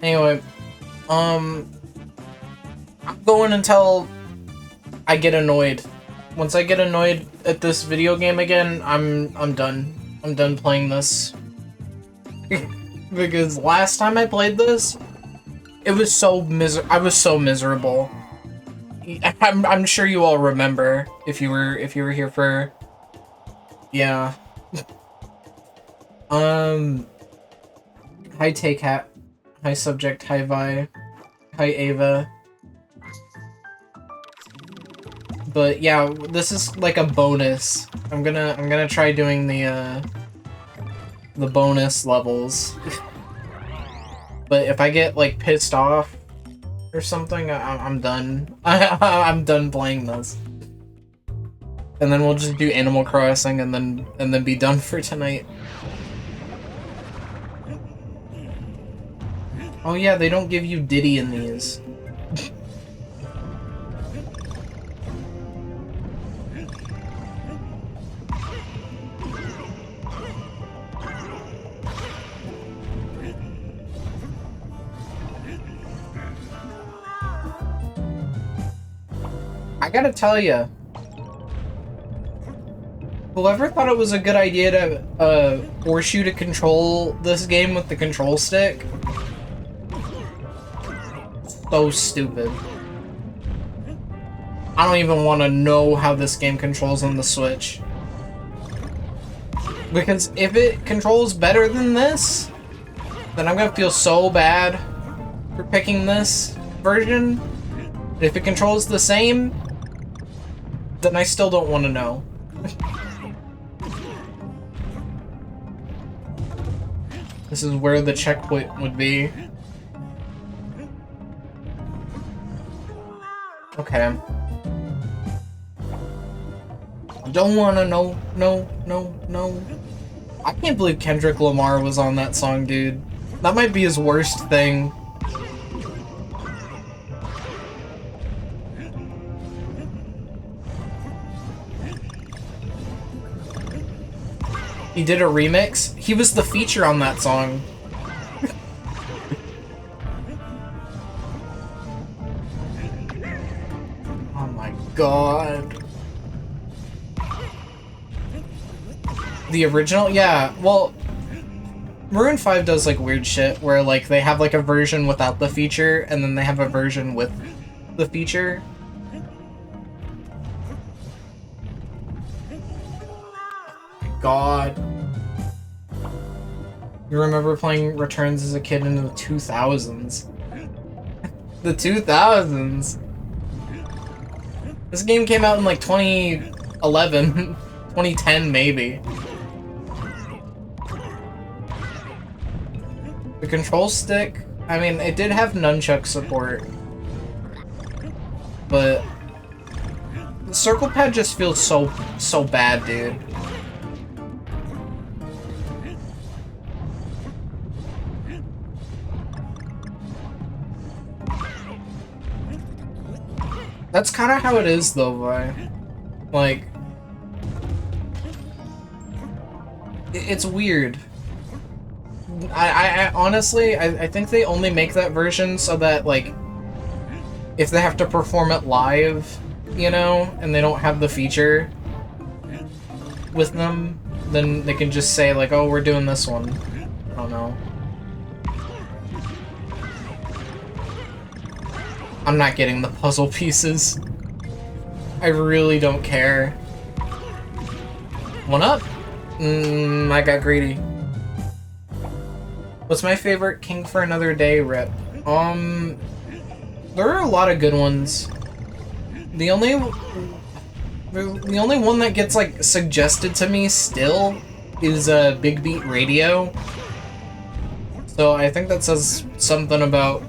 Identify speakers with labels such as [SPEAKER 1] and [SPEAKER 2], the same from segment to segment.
[SPEAKER 1] Anyway, I'm going until I get annoyed. Once I get annoyed at this video game again, I'm done. I'm done playing this. Because last time I played this, it was so I was so miserable. I'm sure you all remember if you were here for, yeah. Hi Take Hat, hi Subject, hi Vi, hi Ava. But yeah, this is like a bonus. I'm gonna try doing the bonus levels. But if I get like pissed off or something, I'm done. I'm done playing this. And then we'll just do Animal Crossing and then be done for tonight. Oh yeah, they don't give you Diddy in these. I gotta tell ya, whoever thought it was a good idea to force you to control this game with the control stick, so stupid. I don't even want to know how this game controls on the Switch. Because if it controls better than this, then I'm gonna feel so bad for picking this version. If it controls the same, then I still don't want to know. This is where the checkpoint would be. Okay. Don't wanna know, no. I can't believe Kendrick Lamar was on that song, dude. That might be his worst thing. He did a remix? He was the feature on that song. Oh my god. The original? Yeah, well, Maroon 5 does like weird shit where like they have like a version without the feature and then they have a version with the feature. God. You remember playing Returns as a kid in the 2000s? The 2000s? This game came out in like 2011, 2010 maybe. The control stick, I mean, it did have nunchuck support, but the circle pad just feels so bad, dude. That's kind of how it is, though, Vi. Like, it's weird. I honestly, I think they only make that version so that, like, if they have to perform it live, you know, and they don't have the feature with them, then they can just say, like, oh, we're doing this one. I don't know. I'm not getting the puzzle pieces. I really don't care. One up? I got greedy. What's my favorite King for Another Day rip? There are a lot of good ones. The only one that gets like suggested to me still is Big Beat Radio. So I think that says something about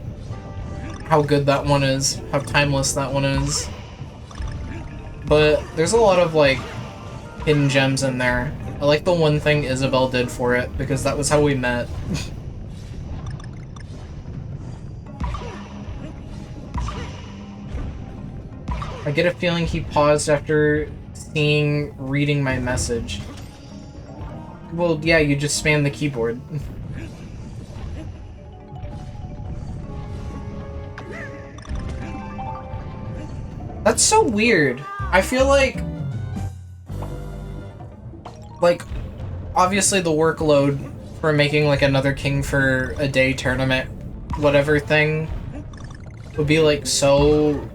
[SPEAKER 1] how good that one is, how timeless that one is. But there's a lot of like hidden gems in there. I like the one thing Isabel did for it because that was how we met. I get a feeling he paused after reading my message. Well, yeah, you just spam the keyboard. That's so weird. I feel like obviously the workload for making like another King for a Day tournament, whatever thing, would be like so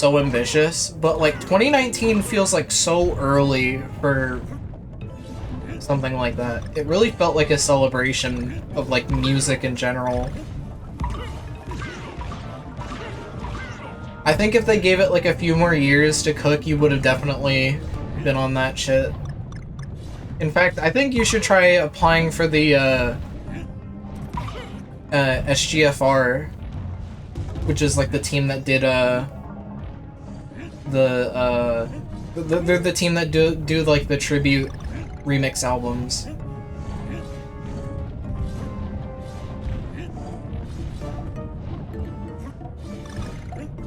[SPEAKER 1] ambitious, but like 2019 feels like so early for something like that. It really felt like a celebration of like music in general. I think if they gave it like a few more years to cook, you would have definitely been on that shit. In fact, I think you should try applying for the SGFR, which is like the team that did they're the team that do like the tribute remix albums.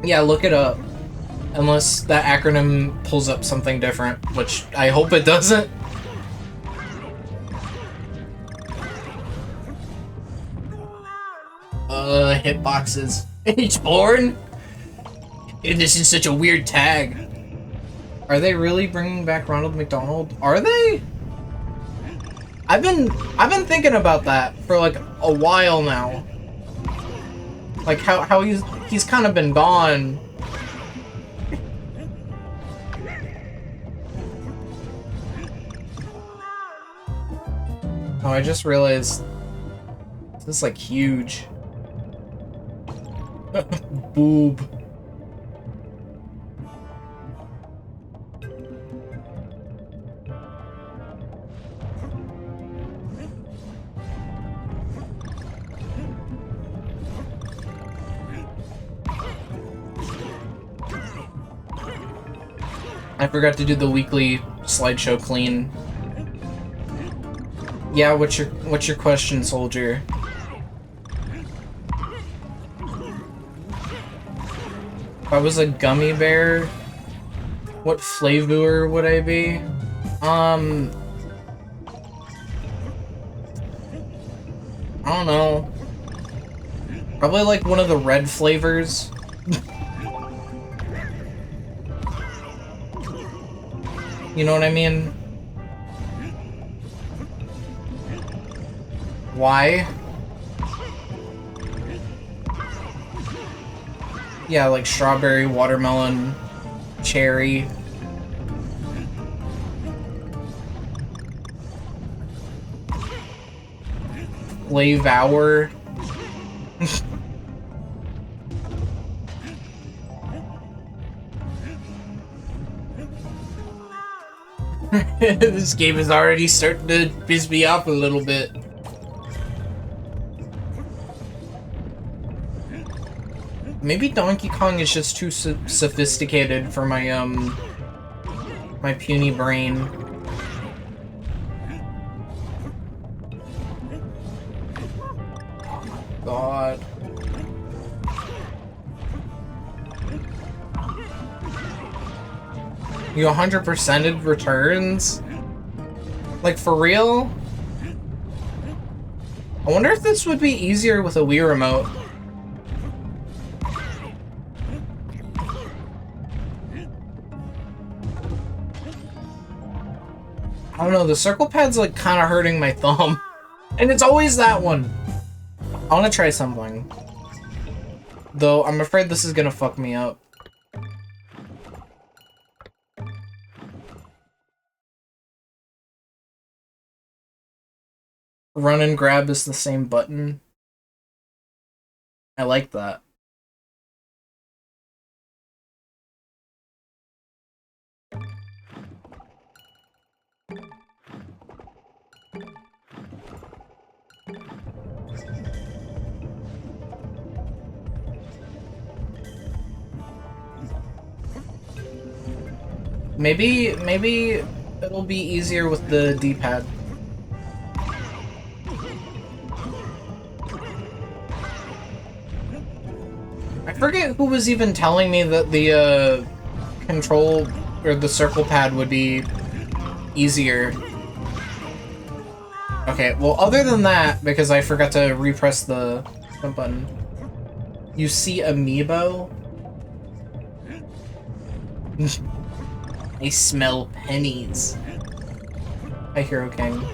[SPEAKER 1] Yeah, look it up. Unless that acronym pulls up something different, which I hope it doesn't. Hitboxes. H-born? This is such a weird tag. Are they really bringing back Ronald McDonald? Are they? I've been thinking about that for like a while now. Like how he's kind of been gone. Oh, I just realized this is like huge. Boob. I forgot to do the weekly slideshow clean. Yeah, what's your question, soldier? If I was a gummy bear, what flavor would I be? I don't know. Probably like one of the red flavors. You know what I mean? Why? Yeah, like strawberry, watermelon, cherry. Flavor. This game is already starting to piss me off a little bit. Maybe Donkey Kong is just too sophisticated for my my puny brain. God. You 100%ed returns? Like, for real? I wonder if this would be easier with a Wii remote. I don't know, the circle pad's like kind of hurting my thumb. And it's always that one. I want to try something. Though, I'm afraid this is gonna fuck me up. Run and grab is the same button. I like that. Maybe it'll be easier with the D-pad. I forget who was even telling me that the control or the circle pad would be easier. Okay, well, other than that, because I forgot to repress the button. You see Amiibo? I smell pennies. Hi, Hero King.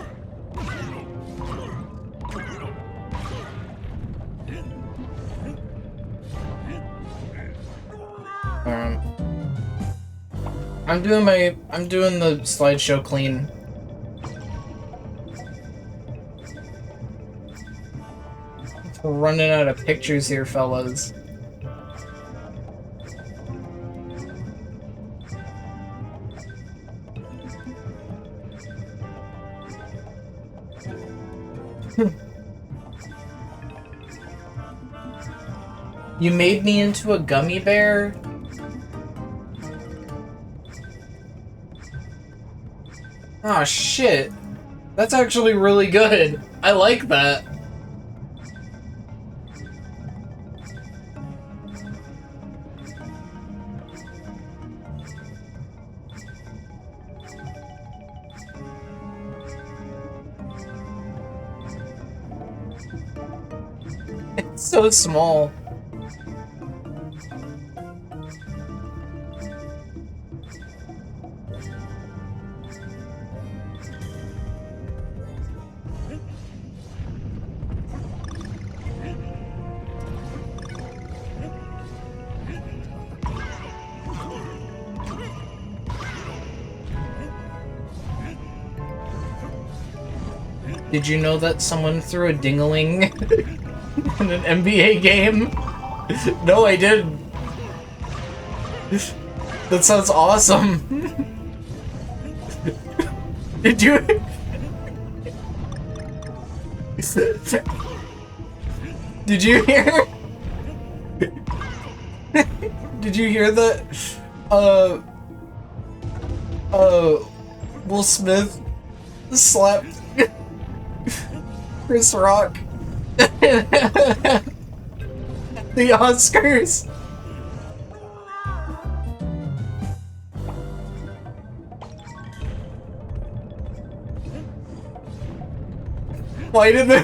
[SPEAKER 1] I'm doing the slideshow clean. We're running out of pictures here, fellas. You made me into a gummy bear? Oh shit. That's actually really good. I like that. It's so small. Did you know that someone threw a ding-a-ling in an NBA game? No, I didn't. That sounds awesome. Did you? Did you hear? Did you hear that? Will Smith slapped Chris Rock the Oscars. Why did they?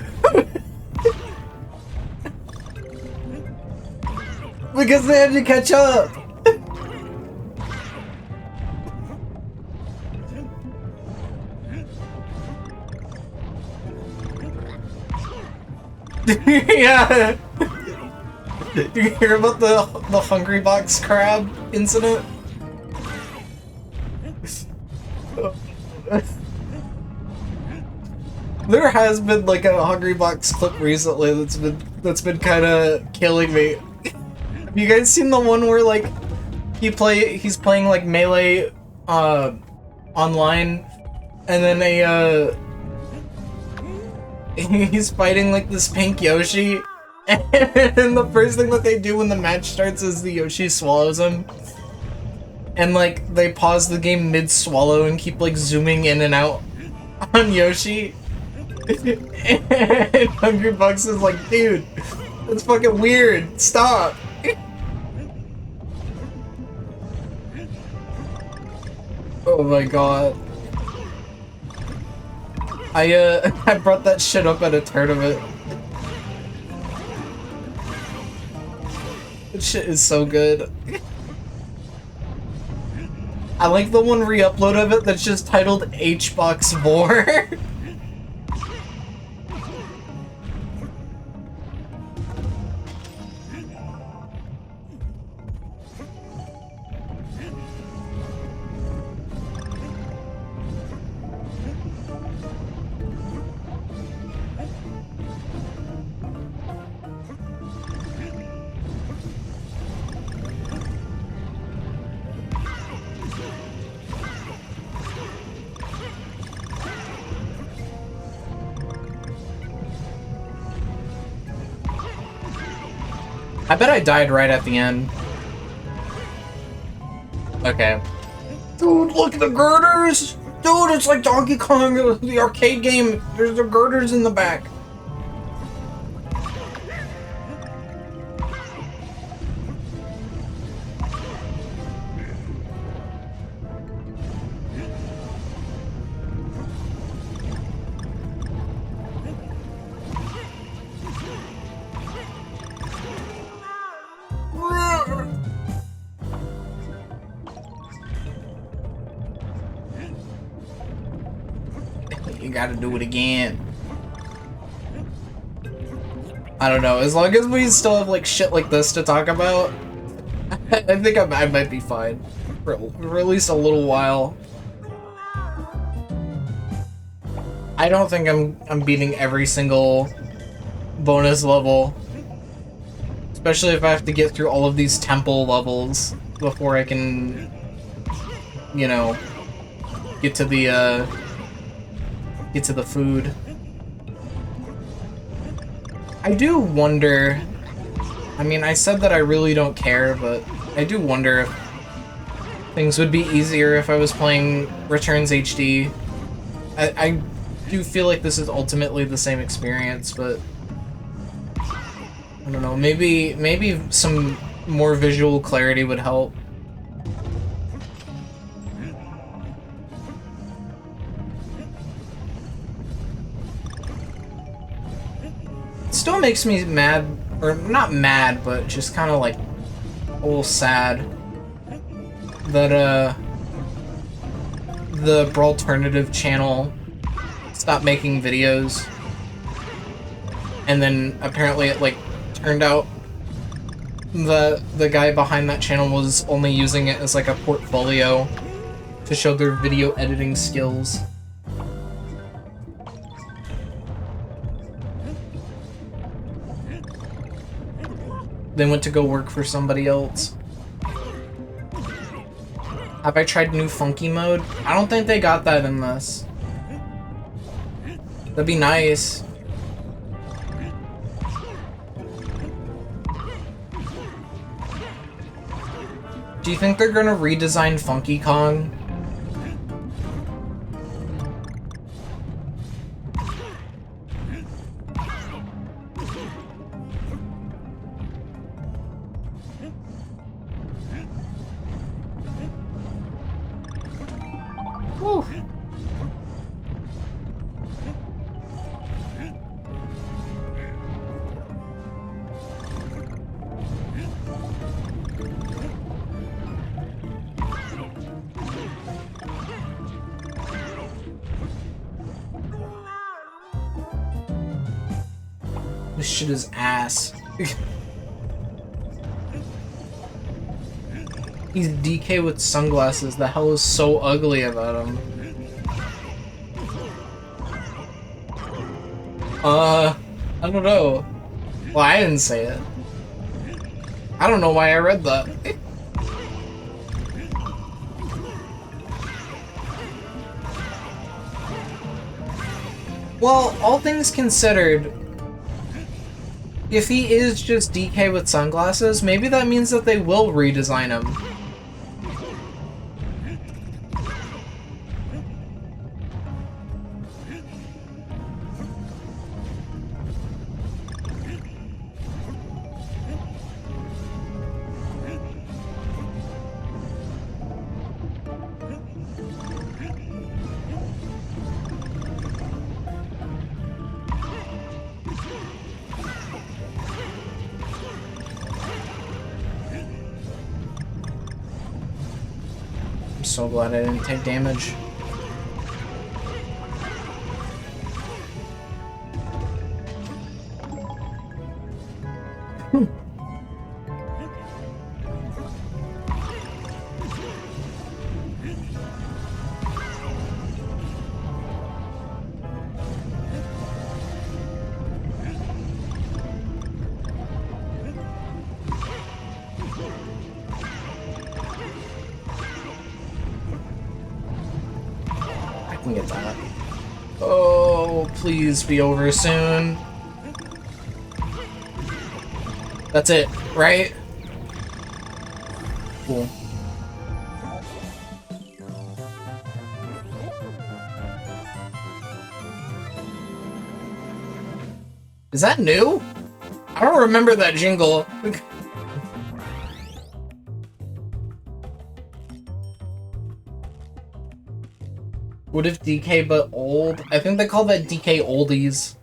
[SPEAKER 1] Because they had to catch up. Yeah. Did you hear about the Hungry Box crab incident? There has been like a Hungry Box clip recently that's been kind of killing me. Have you guys seen the one where like he's playing like Melee online, and then he's fighting like this pink Yoshi, and the first thing that they do when the match starts is the Yoshi swallows him, and like they pause the game mid-swallow and keep like zooming in and out on Yoshi. And Hungry Bucks is like, dude, that's fucking weird. Stop. Oh my god. I brought that shit up at a tournament. That shit is so good. I like the one re-upload of it that's just titled H-Box 4. I bet I died right at the end. Okay. Dude, look at the girders! Dude, it's like Donkey Kong, the arcade game. There's the girders in the back. you gotta do it again. I don't know, as long as we still have like shit like this to talk about, I think I might be fine for at least a little while. I don't think I'm beating every single bonus level, especially if I have to get through all of these temple levels before I can, you know, get to the food. I do wonder, I mean, I said that I really don't care, but I do wonder if things would be easier if I was playing Returns HD. I do feel like this is ultimately the same experience, but I don't know, maybe some more visual clarity would help. It still makes me mad, or not mad, but just kind of like a little sad that the Brawlternative channel stopped making videos, and then apparently it like turned out the guy behind that channel was only using it as like a portfolio to show their video editing skills. They went to go work for somebody else. Have I tried new funky mode? I don't think they got that in this. That'd be nice. Do you think they're gonna redesign Funky Kong? Whew. This shit is ass. He's DK with sunglasses. The hell is so ugly about him? I don't know. Well, I didn't say it. I don't know why I read that. Well, all things considered, if he is just DK with sunglasses, maybe that means that they will redesign him. I'm so glad I didn't take damage. Get that. Oh, please be over soon. That's it, right? Cool. Is that new? I don't remember that jingle. What if DK but old? I think they call that DK oldies.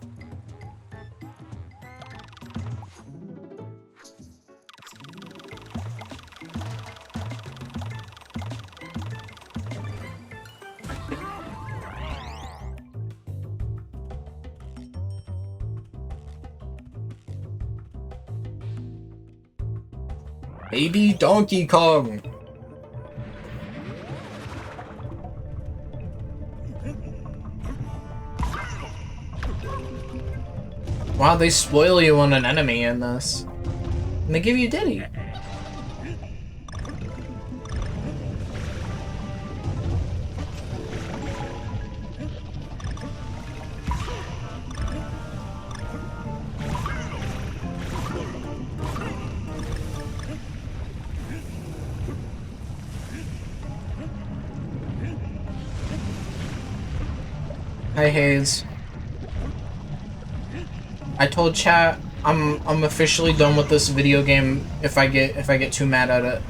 [SPEAKER 1] Baby Donkey Kong! Wow, they spoil you on an enemy in this. And they give you Diddy. Hi Hayes. I told chat I'm officially done with this video game if I get too mad at it.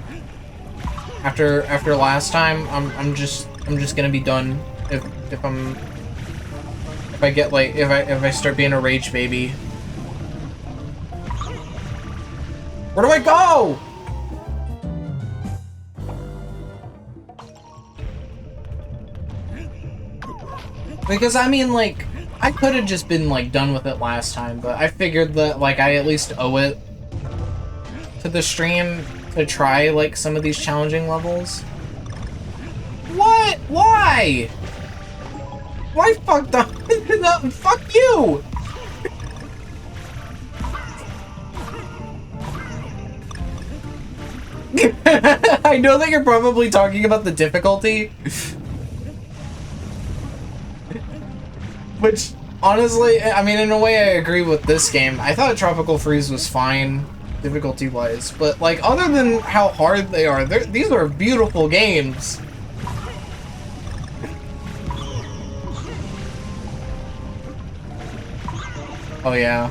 [SPEAKER 1] After last time, I'm just gonna be done if I get like if I start being a rage baby. Where do I go? Because I mean, like, I could have just been like done with it last time, but I figured that like I at least owe it to the stream to try like some of these challenging levels. What? Why? Why fucked up? No, fuck you! I know that you're probably talking about the difficulty. Which, honestly, I mean, in a way I agree with this game. I thought Tropical Freeze was fine, difficulty-wise, but, like, other than how hard they are, these are beautiful games. Oh, yeah.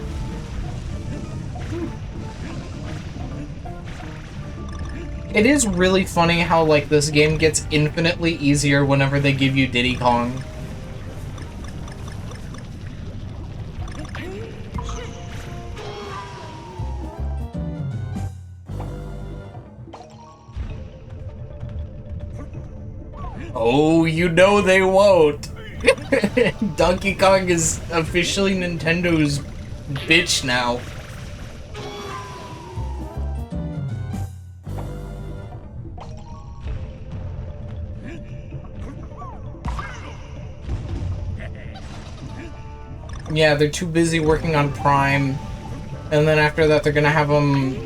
[SPEAKER 1] It is really funny how, like, this game gets infinitely easier whenever they give you Diddy Kong. Oh, you know they won't. Donkey Kong is officially Nintendo's bitch now. Yeah, they're too busy working on Prime, and then after that they're gonna have them,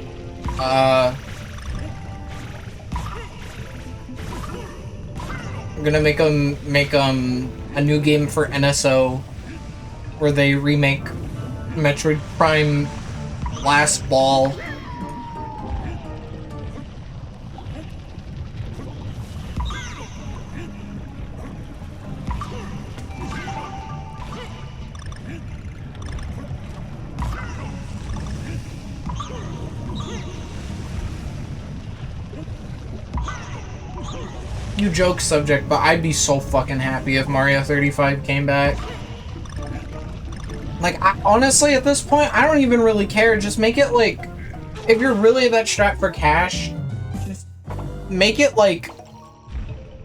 [SPEAKER 1] I'm gonna make a new game for NSO, where they remake Metroid Prime Last Ball. You joke, subject, but I'd be so fucking happy if Mario 35 came back. Like, honestly, at this point, I don't even really care. Just make it, like, if you're really that strapped for cash, just make it, like,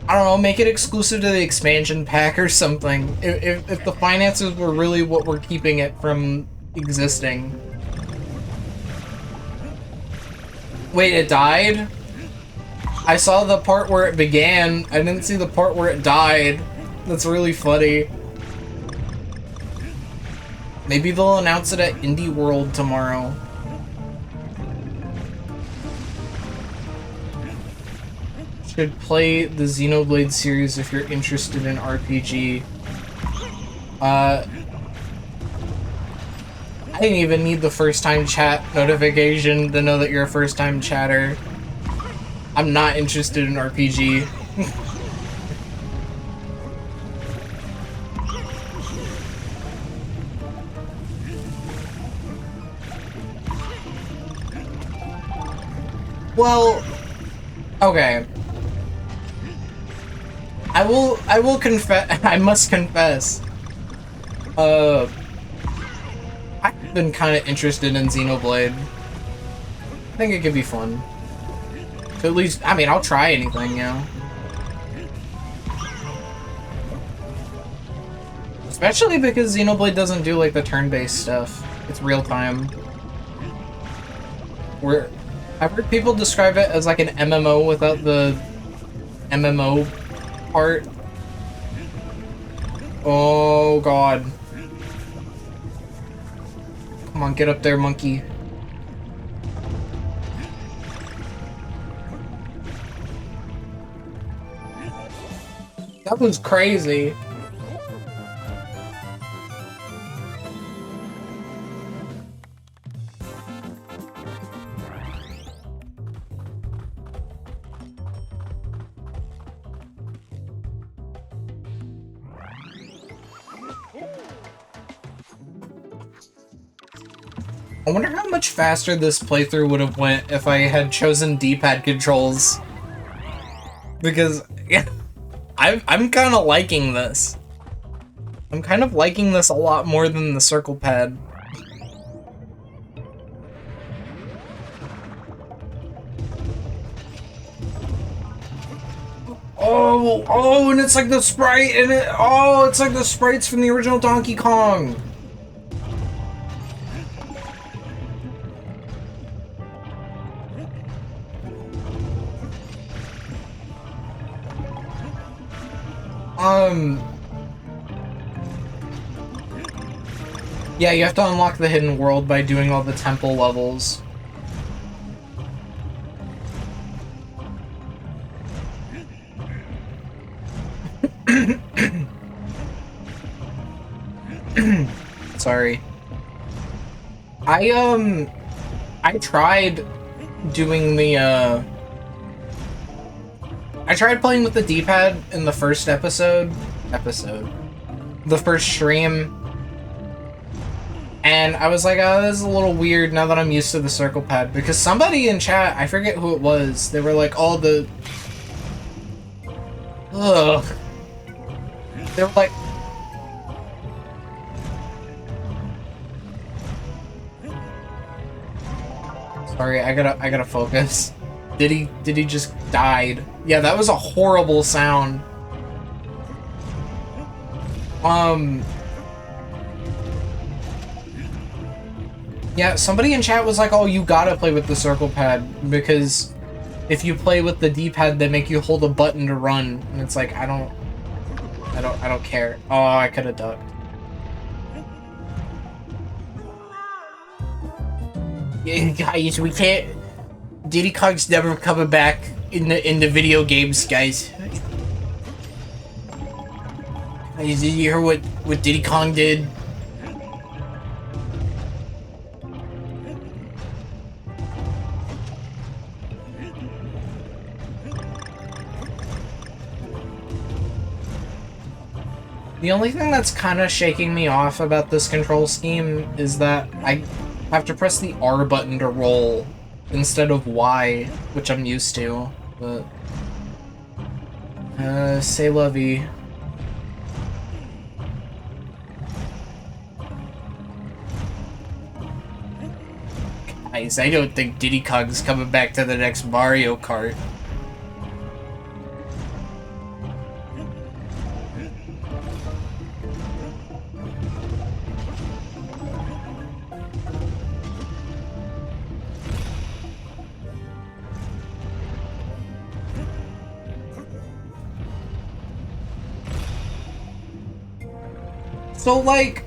[SPEAKER 1] I don't know, make it exclusive to the expansion pack or something. If the finances were really what were keeping it from existing. Wait, it died? I saw the part where it began. I didn't see the part where it died. That's really funny. Maybe they'll announce it at Indie World tomorrow. Should play the Xenoblade series if you're interested in RPG. I didn't even need the first time chat notification to know that you're a first time chatter. I'm not interested in RPG. Well, okay. I will confess, I must confess. I've been kind of interested in Xenoblade. I think it could be fun. So at least, I mean, I'll try anything, you know. Especially because Xenoblade doesn't do, like, the turn-based stuff. It's real-time. I've heard people describe it as like an MMO without the MMO part. Oh god. Come on, get up there, monkey. That was crazy. I wonder how much faster this playthrough would have went if I had chosen D-pad controls. Because, yeah, I'm kind of liking this. I'm kind of liking this a lot more than the circle pad. Oh, and it's like the sprite, and it's like the sprites from the original Donkey Kong. Yeah, you have to unlock the hidden world by doing all the temple levels. Sorry. I tried doing the, I tried playing with the D-pad in the first episode. The first stream. And I was like, oh, this is a little weird now that I'm used to the circle pad. Because somebody in chat, I forget who it was, they were like, oh, the... Ugh. They were like... Sorry, I gotta focus. Did he just died? Yeah, that was a horrible sound. Yeah, somebody in chat was like, oh, you gotta play with the circle pad, because if you play with the D-pad, they make you hold a button to run, and it's like, I don't care. Oh, I could've ducked. Yeah, guys, we can't... Diddy Kong's never coming back in the video games, guys. Did you hear what Diddy Kong did? The only thing that's kind of shaking me off about this control scheme is that I have to press the R button to roll instead of Y, which I'm used to, but... say lovey. Guys, I don't think Diddy Kong's coming back to the next Mario Kart. So, like,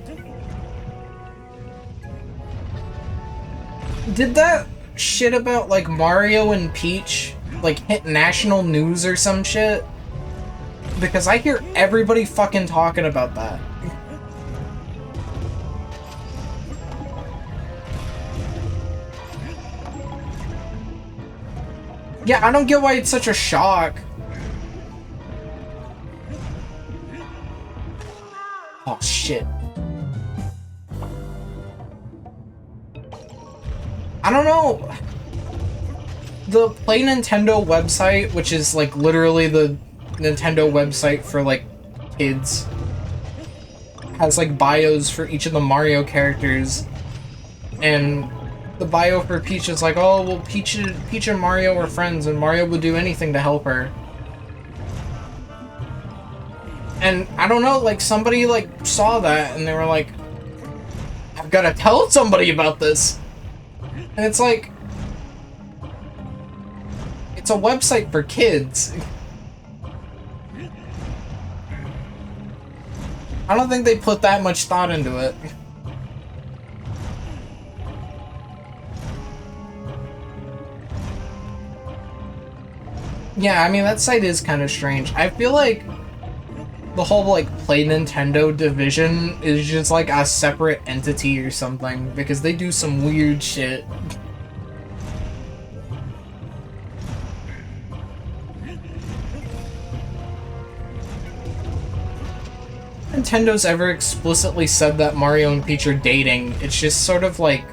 [SPEAKER 1] did that shit about, like, Mario and Peach, like, hit national news or some shit? Because I hear everybody fucking talking about that. Yeah, I don't get why it's such a shock. Oh, shit. I don't know. The Play Nintendo website, which is, like, literally the Nintendo website for, like, kids, has, like, bios for each of the Mario characters. And the bio for Peach is like, oh, well, Peach and Mario are friends, and Mario would do anything to help her. And I don't know, like, somebody, like, saw that, and they were like, I've gotta tell somebody about this. And it's like, It's a website for kids. I don't think they put that much thought into it. Yeah, I mean, that site is kind of strange. I feel like the whole, like, Play Nintendo division is just, like, a separate entity or something, because they do some weird shit. Nintendo's ever explicitly said that Mario and Peach are dating. It's just sort of like,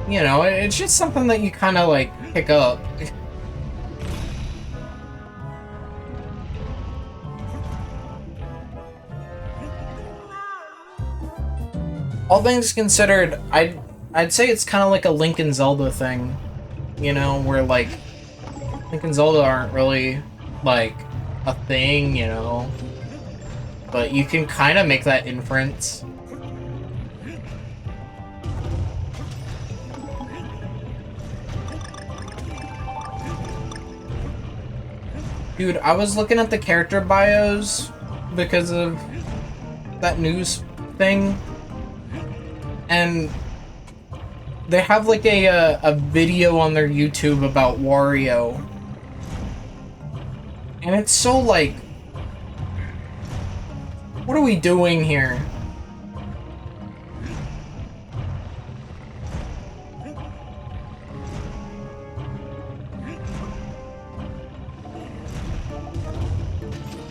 [SPEAKER 1] you know, it's just something that you kind of, like, pick up. All things considered, I'd say it's kind of like a Link and Zelda thing, you know, where like Link and Zelda aren't really like a thing, you know, but you can kind of make that inference. Dude, I was looking at the character bios because of that news thing. And they have like a video on their YouTube about Wario. And it's so like, what are we doing here?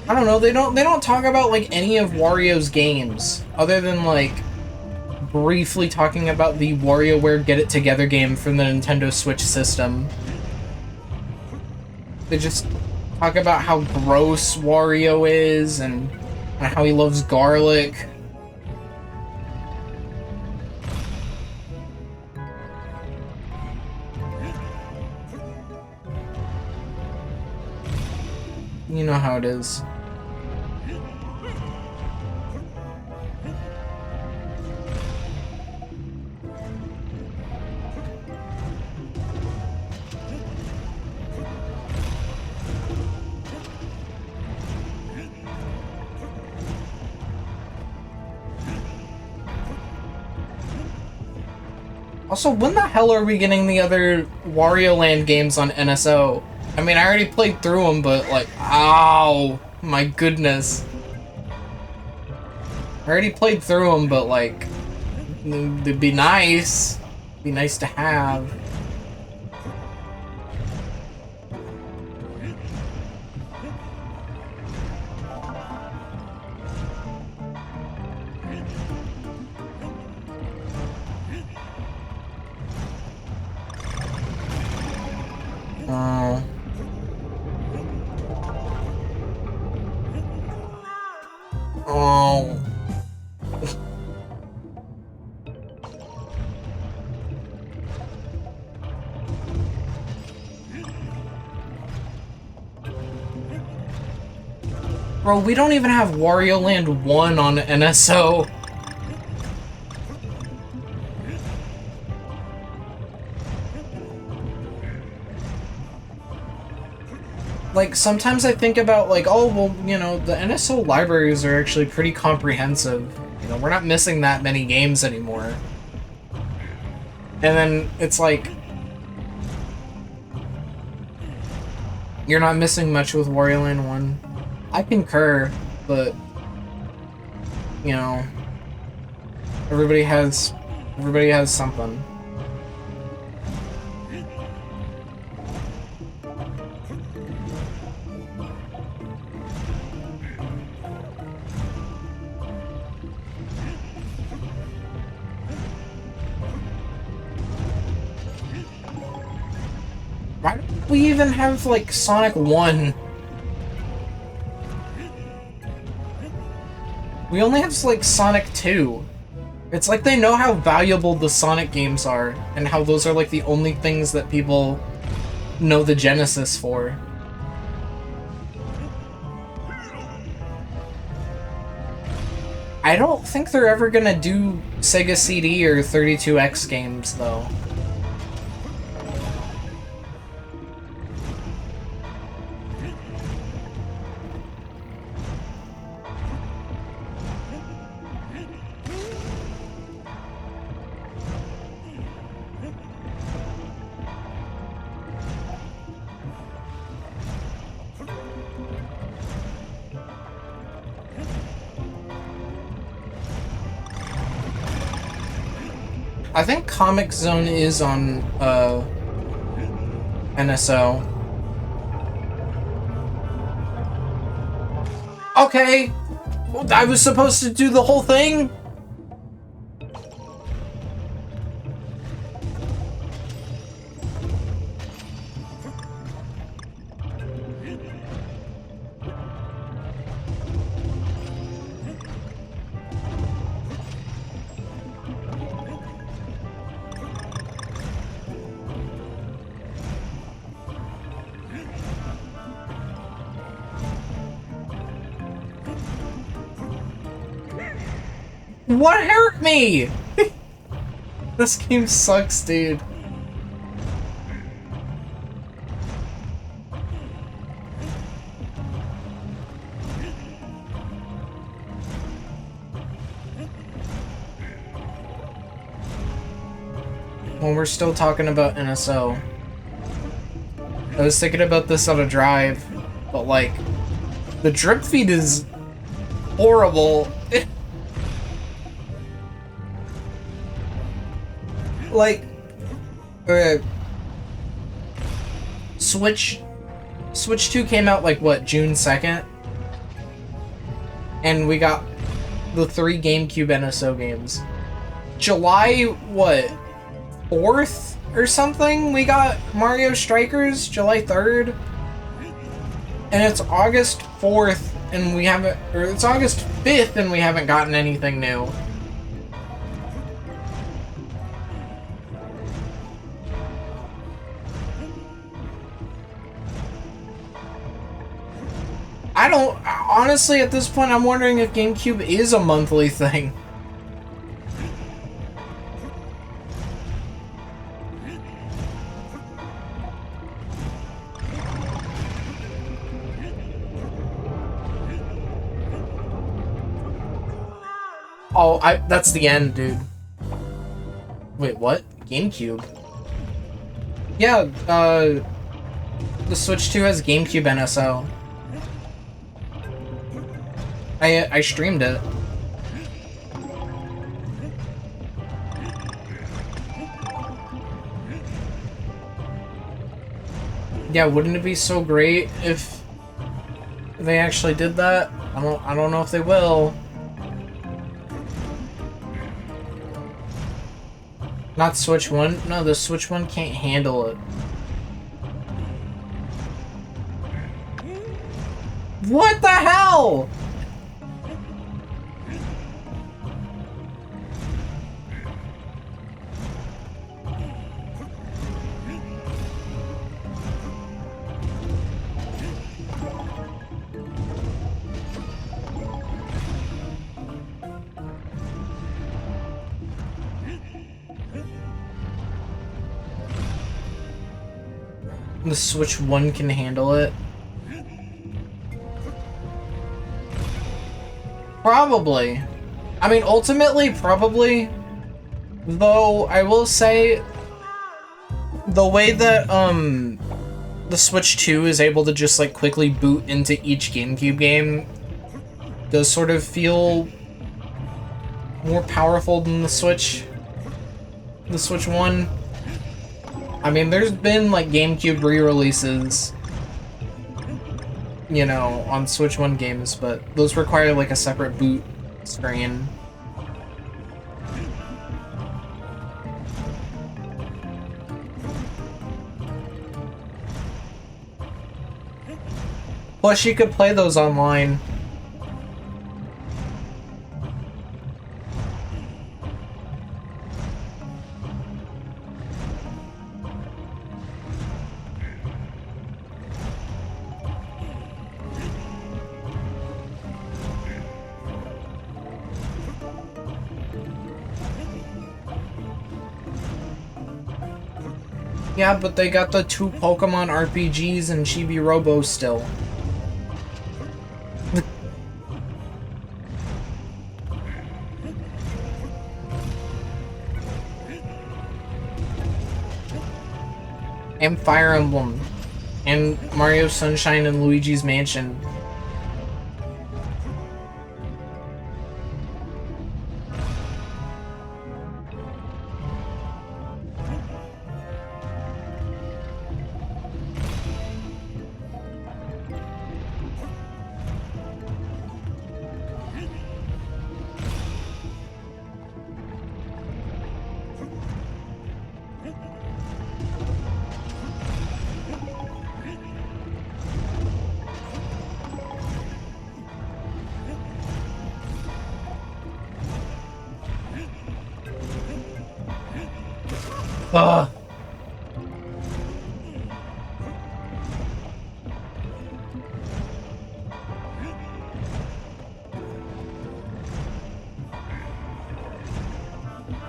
[SPEAKER 1] I don't know, they don't talk about like any of Wario's games other than like briefly talking about the WarioWare Get It Together game from the Nintendo Switch system. They just talk about how gross Wario is and how he loves garlic. You know how it is. Also, when the hell are we getting the other Wario Land games on NSO? I mean, I already played through them, but like, ow, my goodness. I already played through them, but like, it'd be nice. It'd be nice to have. Oh. Oh. Bro, we don't even have Wario Land 1 on NSO. Like, sometimes I think about, like, oh, well, you know, the NSO libraries are actually pretty comprehensive. You know, we're not missing that many games anymore. And then it's like, you're not missing much with Wario Land 1. I concur, but, you know, everybody has something. Why don't we even have, like, Sonic 1? We only have, like, Sonic 2. It's like they know how valuable the Sonic games are, and how those are, like, the only things that people know the Genesis for. I don't think they're ever gonna do Sega CD or 32X games, though. I think Comic Zone is on NSO. Okay, well, I was supposed to do the whole thing? What hurt me? This game sucks, dude. Well, we're still talking about NSO. I was thinking about this on a drive, but like, the drip feed is horrible. Like, Switch 2 came out like what, June 2nd? And we got the 3 GameCube NSO games. July, what, 4th or something? We got Mario Strikers, July 3rd. And it's August 4th and we haven't, or it's August 5th and we haven't gotten anything new. I don't, honestly, at this point, I'm wondering if GameCube is a monthly thing. Oh, that's the end, dude. Wait, what? GameCube? Yeah, the Switch 2 has GameCube NSO. I streamed it. Yeah, wouldn't it be so great if they actually did that? I don't know if they will. Not Switch 1? No, the Switch 1 can't handle it. What the hell? The Switch 1 can handle it. Probably. I mean, ultimately, probably. Though, I will say, the way that, the Switch 2 is able to just, like, quickly boot into each GameCube game does sort of feel more powerful than the Switch 1. I mean, there's been, like, GameCube re-releases, you know, on Switch 1 games, but those require, like, a separate boot screen. Plus, you could play those online. Yeah, but they got the 2 Pokemon RPGs and Chibi Robo still. And Fire Emblem. And Mario Sunshine and Luigi's Mansion. Ugh.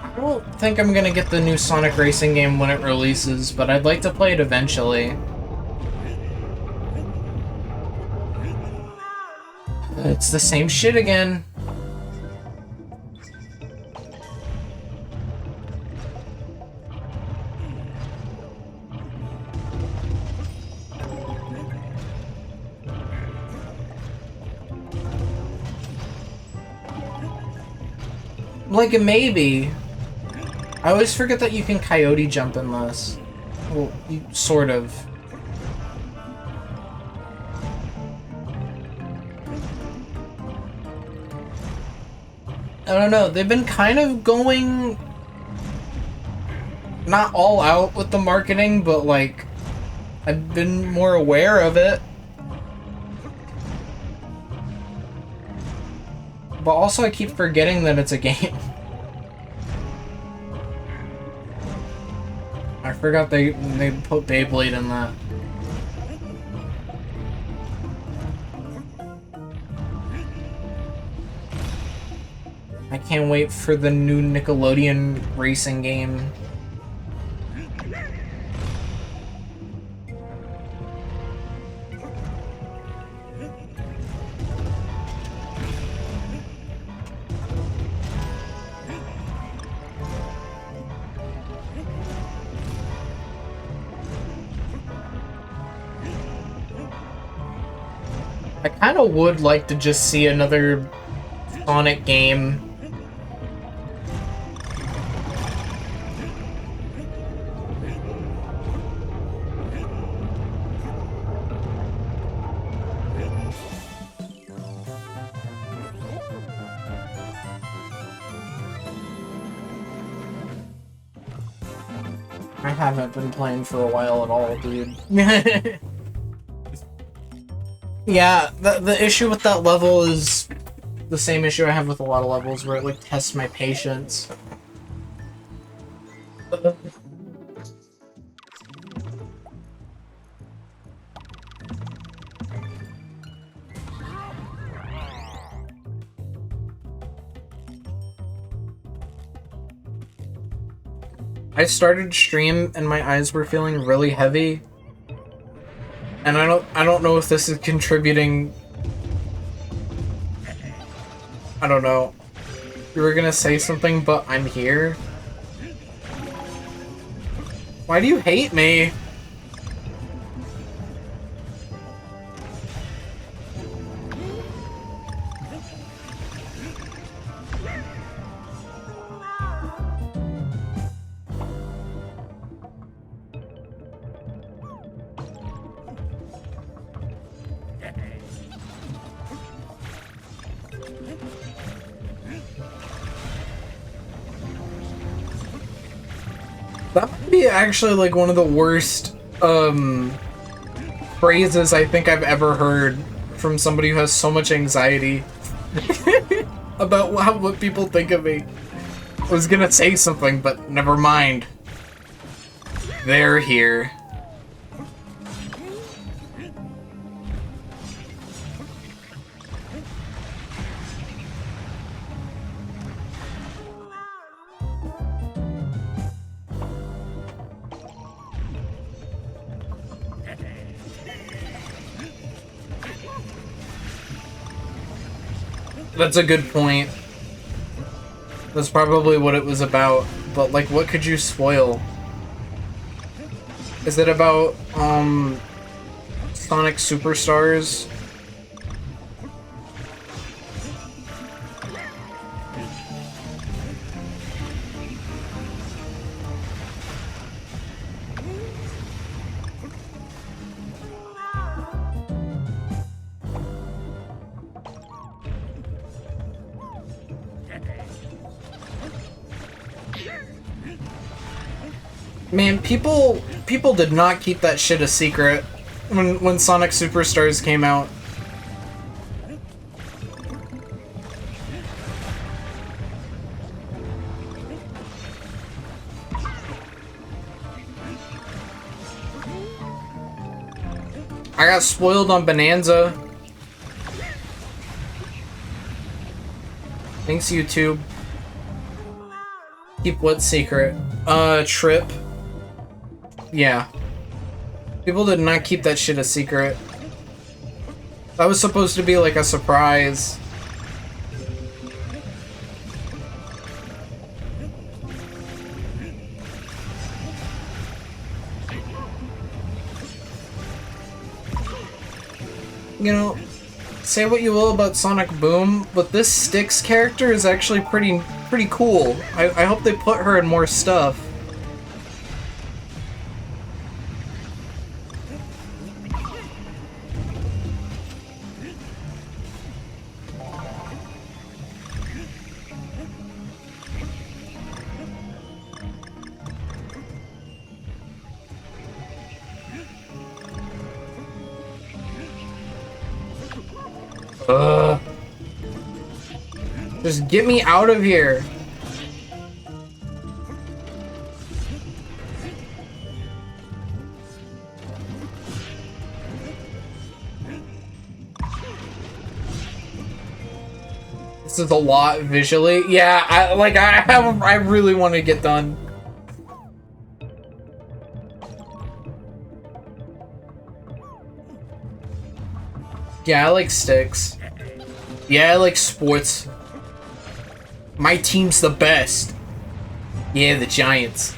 [SPEAKER 1] I don't think I'm gonna get the new Sonic Racing game when it releases, but I'd like to play it eventually. It's the same shit again. Like, maybe. I always forget that you can coyote jump in this. Well, sort of. I don't know, they've been kind of going... not all out with the marketing, but like... I've been more aware of it. But also I keep forgetting that it's a game. I forgot they put Beyblade in that. I can't wait for the new Nickelodeon racing game. I kind of would like to just see another Sonic game. I haven't been playing for a while at all, dude. Yeah, the issue with that level is the same issue I have with a lot of levels, where it like tests my patience. I started stream and my eyes were feeling really heavy. And I don't know if this is contributing. I don't know. You were gonna say something, but I'm here. Why do you hate me? That might be actually like one of the worst phrases I think I've ever heard from somebody who has so much anxiety about what people think of me. I was gonna say something, but never mind. They're here. That's a good point. That's probably what it was about. But, like, what could you spoil? Is it about, Sonic Superstars? Man, people did not keep that shit a secret when Sonic Superstars came out. I got spoiled on Bonanza. Thanks, YouTube. Keep what secret? Trip. Yeah. People did not keep that shit a secret. That was supposed to be like a surprise. You know, say what you will about Sonic Boom, but this Styx character is actually pretty cool. I hope they put her in more stuff. Just get me out of here. This is a lot visually. Yeah, I really want to get done. Yeah, I like Styx. Yeah, I like sports. My team's the best. Yeah, the Giants.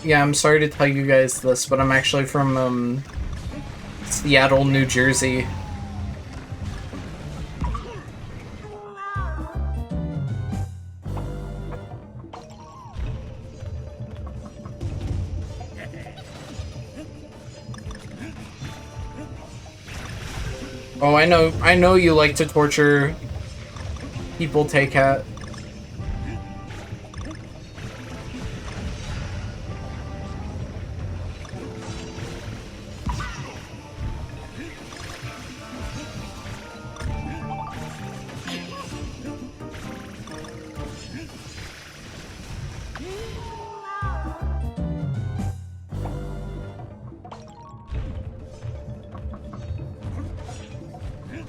[SPEAKER 1] Yeah, I'm sorry to tell you guys this, but I'm actually from, Seattle, New Jersey. Oh, I know you like to torture people, Tay-Cat.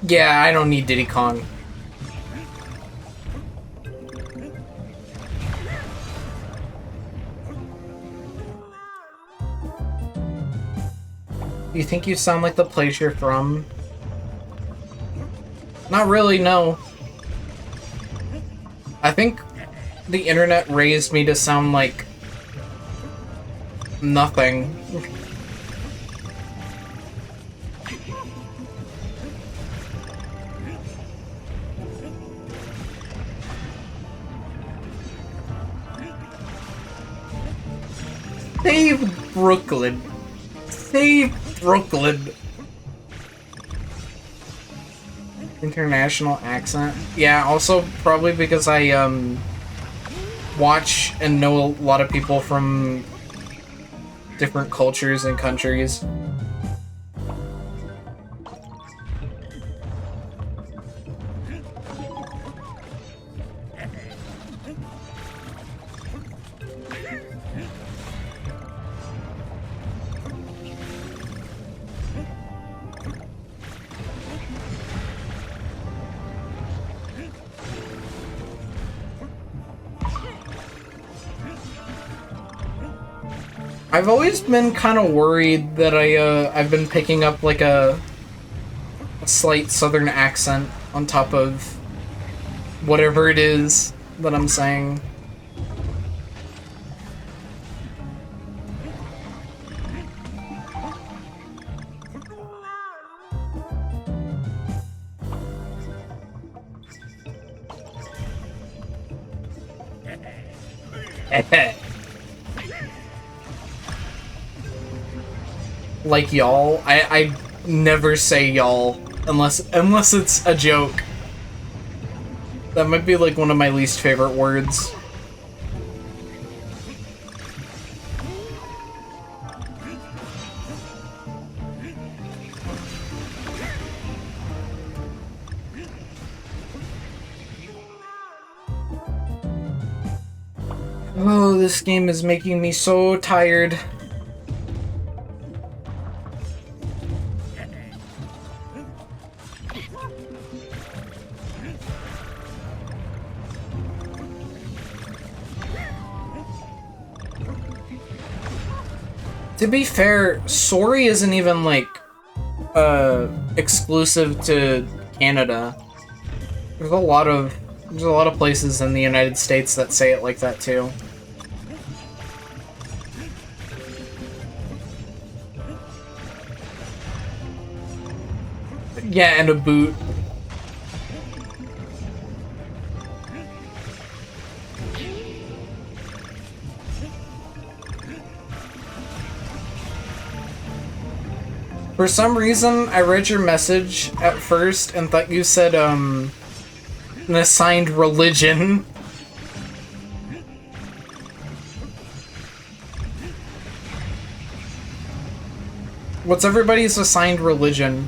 [SPEAKER 1] Yeah, I don't need Diddy Kong. You think you sound like the place you're from? Not really, no. I think the internet raised me to sound like nothing. Save Brooklyn. Save Brooklyn. International accent. Yeah, also probably because I watch and know a lot of people from different cultures and countries. I've always been kind of worried that I've been picking up like a slight southern accent on top of whatever it is that I'm saying. Like y'all, I never say y'all unless it's a joke. That might be like one of my least favorite words. Oh, this game is making me so tired. To be fair, Sorry isn't even like exclusive to Canada. There's a lot of places in the United States that say it like that too. Yeah, and a boot. For some reason, I read your message at first and thought you said, an assigned religion. What's everybody's assigned religion?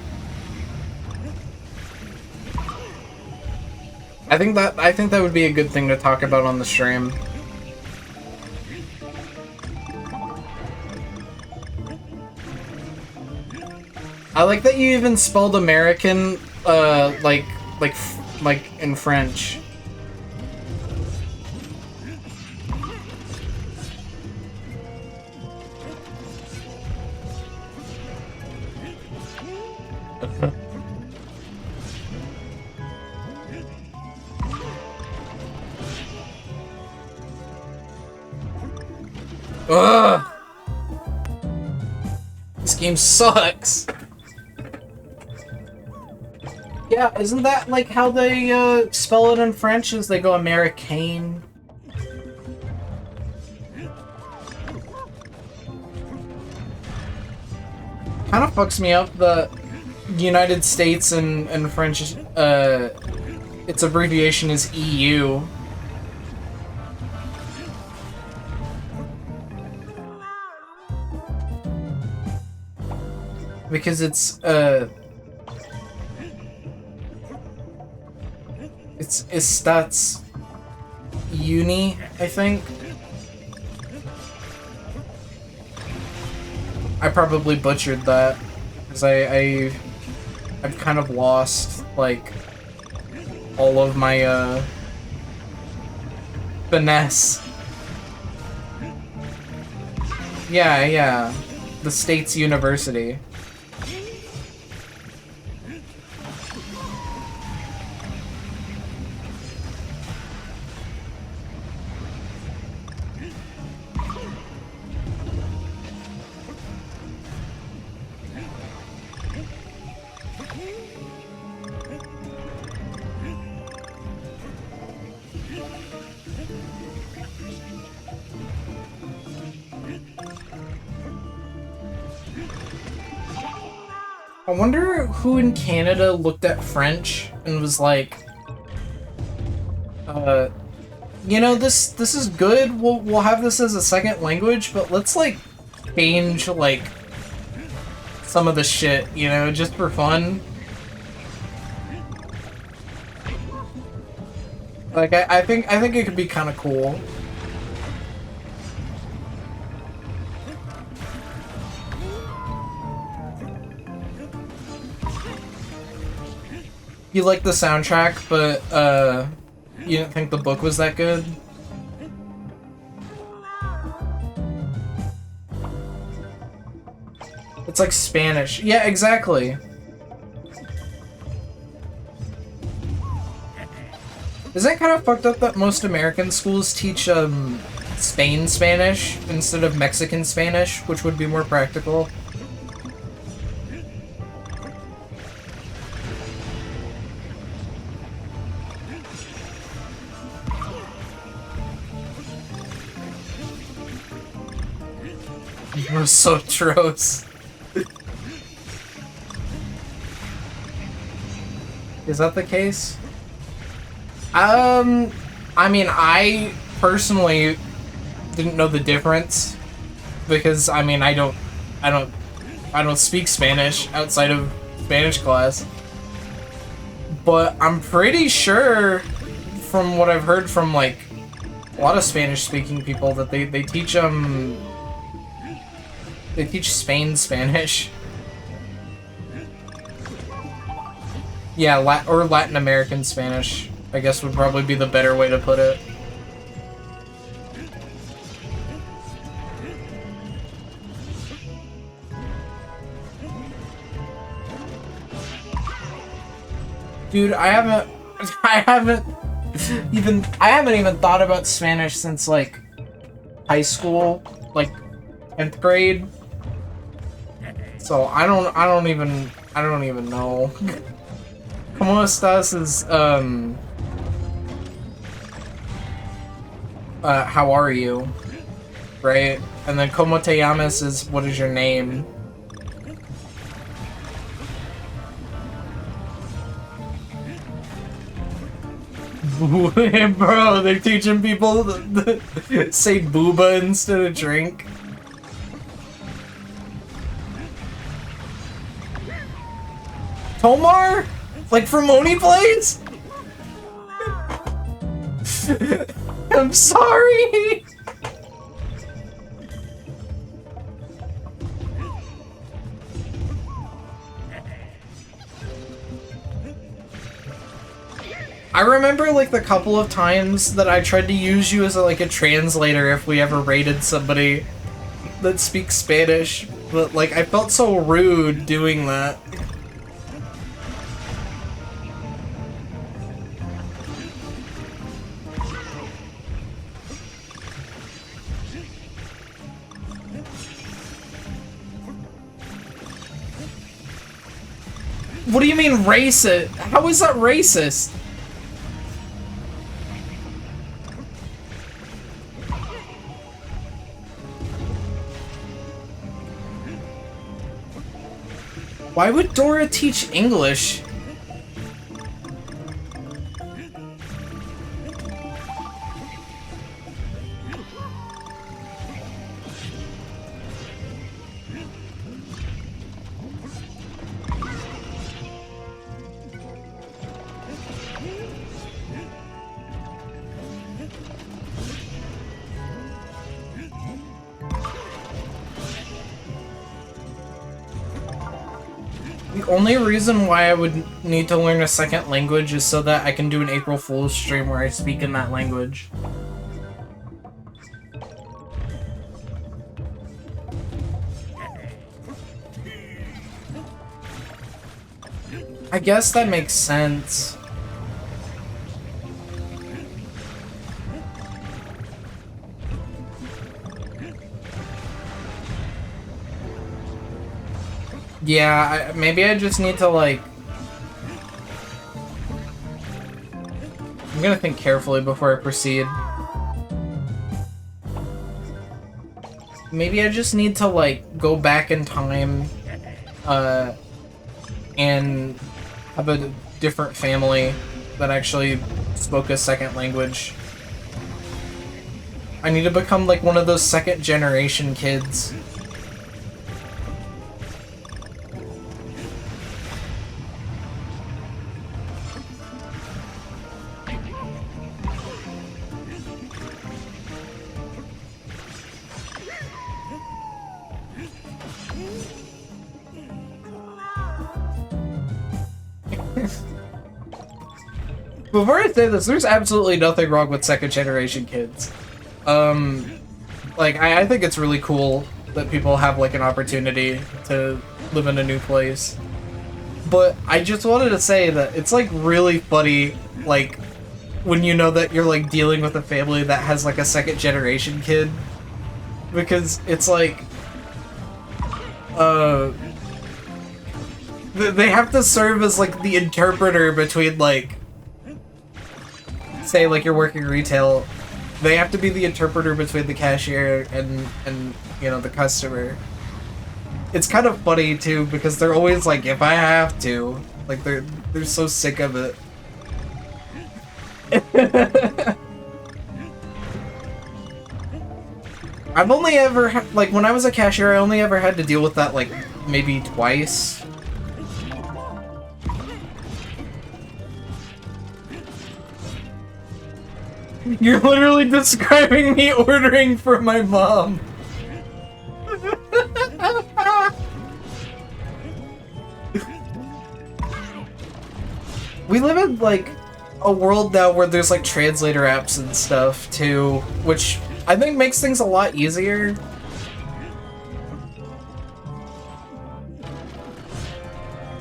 [SPEAKER 1] I think that would be a good thing to talk about on the stream. I like that you even spelled American, like in French. Ugh! This game sucks! Yeah, isn't that like how they spell it in French? Is they go Americain? Kind of fucks me up that United States and French, its abbreviation is EU. Because it's Stats Uni, I think. I probably butchered that because I've kind of lost like all of my finesse. Yeah, the state's university. I wonder who in Canada looked at French and was like, you know, this is good. We'll have this as a second language, but let's like change like some of the shit, you know, just for fun. Like I think it could be kind of cool. You like the soundtrack, but you didn't think the book was that good? It's like Spanish. Yeah, exactly. Isn't it kind of fucked up that most American schools teach Spain Spanish instead of Mexican Spanish, which would be more practical? We're so gross. Is that the case? I mean, I personally didn't know the difference because I mean, I don't speak Spanish outside of Spanish class. But I'm pretty sure from what I've heard from like a lot of Spanish-speaking people that they teach they teach Spain Spanish. Yeah, or Latin American Spanish, I guess would probably be the better way to put it. Dude, I haven't even thought about Spanish since like high school, like 10th grade. So I don't even know. ¿Cómo estás is how are you? Right? And then ¿Cómo te llamas is what is your name? Bro, they're teaching people to say booba instead of drink. Tomar? Like from Oni Blades? I'm sorry! I remember like the couple of times that I tried to use you as like a translator if we ever raided somebody that speaks Spanish, but like I felt so rude doing that. What do you mean racist? How is that racist? Why would Dora teach English? The only reason why I would need to learn a second language is so that I can do an April Fool's stream where I speak in that language. I guess that makes sense. Yeah, maybe I just need to, like... I'm gonna think carefully before I proceed. Maybe I just need to, like, go back in time, and have a different family that actually spoke a second language. I need to become, like, one of those second-generation kids. Before I say this, there's absolutely nothing wrong with second-generation kids. Like, I think it's really cool that people have, like, an opportunity to live in a new place. But I just wanted to say that it's, like, really funny, like, when you know that you're, like, dealing with a family that has, like, a second-generation kid. Because it's, like, they have to serve as, like, the interpreter between, like, say, like, you're working retail, they have to be the interpreter between the cashier and you know, the customer. It's kind of funny, too, because they're always like, if I have to. Like, they're so sick of it. I've only ever, like, when I was a cashier, I only ever had to deal with that, like, maybe twice. You're literally describing me ordering for my mom. We live in, like, a world now where there's, like, translator apps and stuff, too, which I think makes things a lot easier.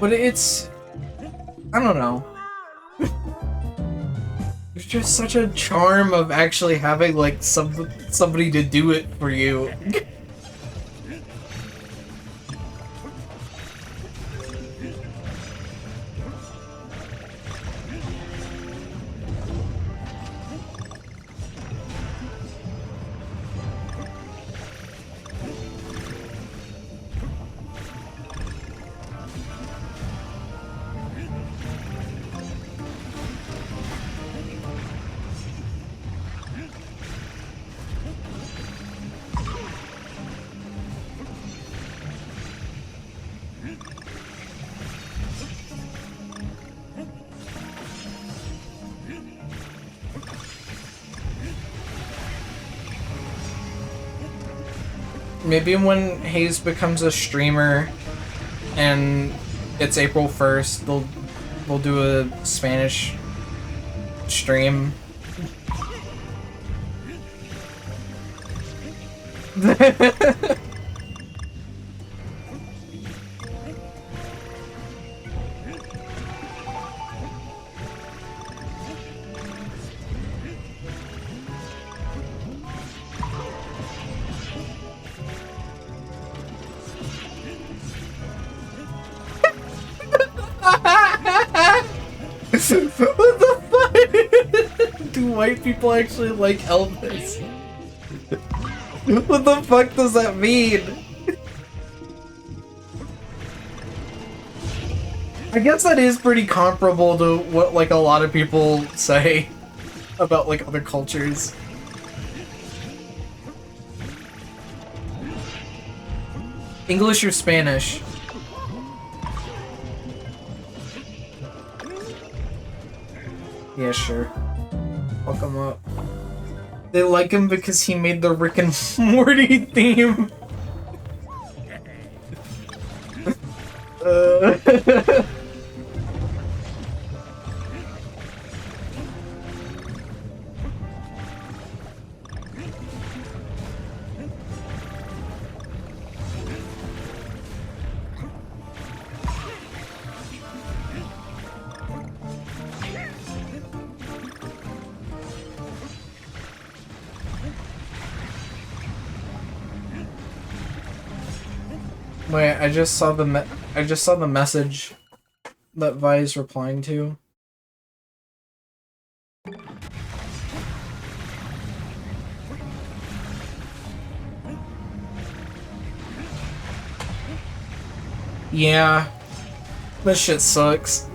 [SPEAKER 1] But it's... I don't know. There's just such a charm of actually having, like, somebody to do it for you. Maybe when Hayes becomes a streamer and it's April 1st, we'll do a Spanish stream. What the fuck? Do white people actually like Elvis? What the fuck does that mean? I guess that is pretty comparable to what, like, a lot of people say about, like, other cultures. English or Spanish? Yeah, sure. Fuck him up. They like him because he made the Rick and Morty theme. Wait, I just saw the message that Vi's replying to. Yeah, this shit sucks.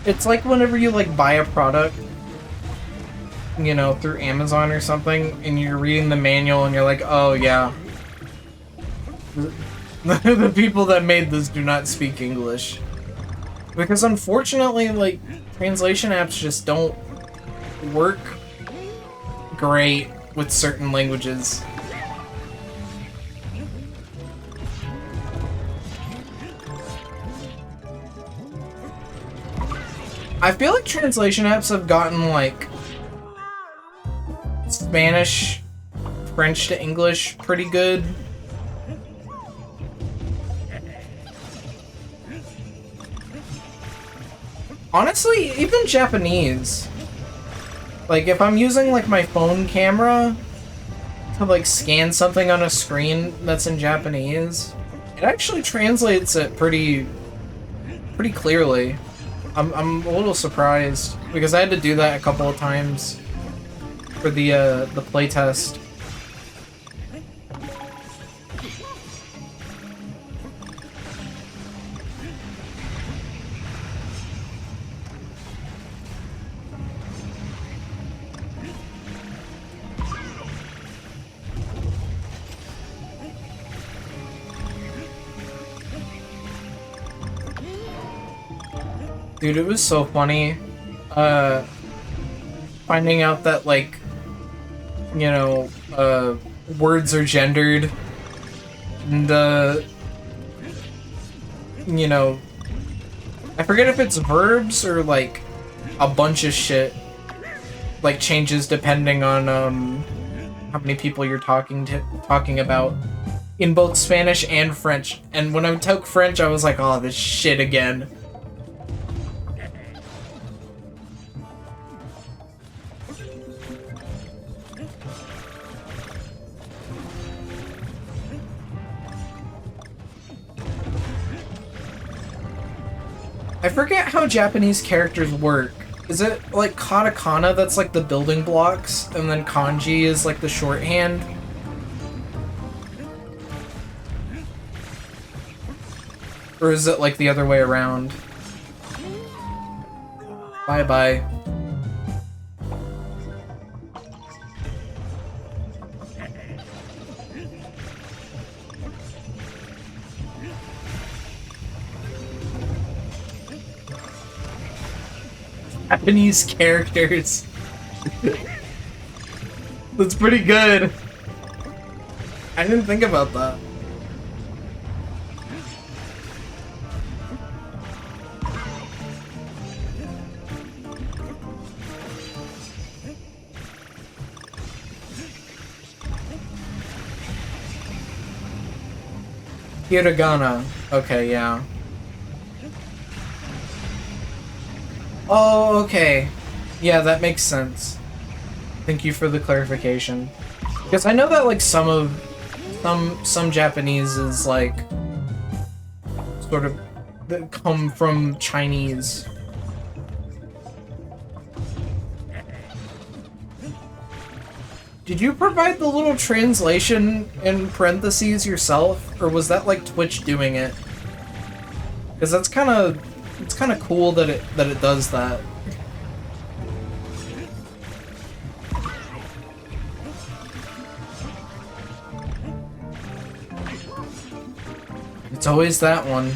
[SPEAKER 1] It's like whenever you, like, buy a product, you know, through Amazon or something, and you're reading the manual and you're like, oh yeah. The people that made this do not speak English. Because unfortunately, like, translation apps just don't work great with certain languages. I feel like translation apps have gotten, like, Spanish, French to English pretty good. Honestly, even Japanese. Like, if I'm using, like, my phone camera to, like, scan something on a screen that's in Japanese, it actually translates it pretty clearly. I'm a little surprised, because I had to do that a couple of times for the playtest. Dude, it was so funny. finding out that, like, you know, words are gendered, and, you know, I forget if it's verbs or, like, a bunch of shit, like, changes depending on, how many people you're talking about in both Spanish and French. And when I took French, I was like, oh, this shit again. I forget how Japanese characters work. Is it like katakana that's like the building blocks, and then kanji is like the shorthand? Or is it like the other way around? Bye-bye. Japanese characters. That's pretty good. I didn't think about that. Hiragana. Okay, yeah. Oh, okay. Yeah, that makes sense. Thank you for the clarification. Because I know that like some Japanese is like sort of that come from Chinese. Did you provide the little translation in parentheses yourself, or was that like Twitch doing it? Because that's kind of cool that it does that. It's always that one.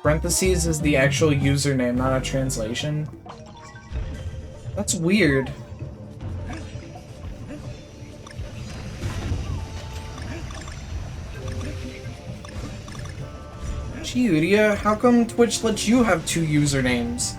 [SPEAKER 1] Parentheses is the actual username, not a translation. That's weird. Chiuria, how come Twitch lets you have two usernames?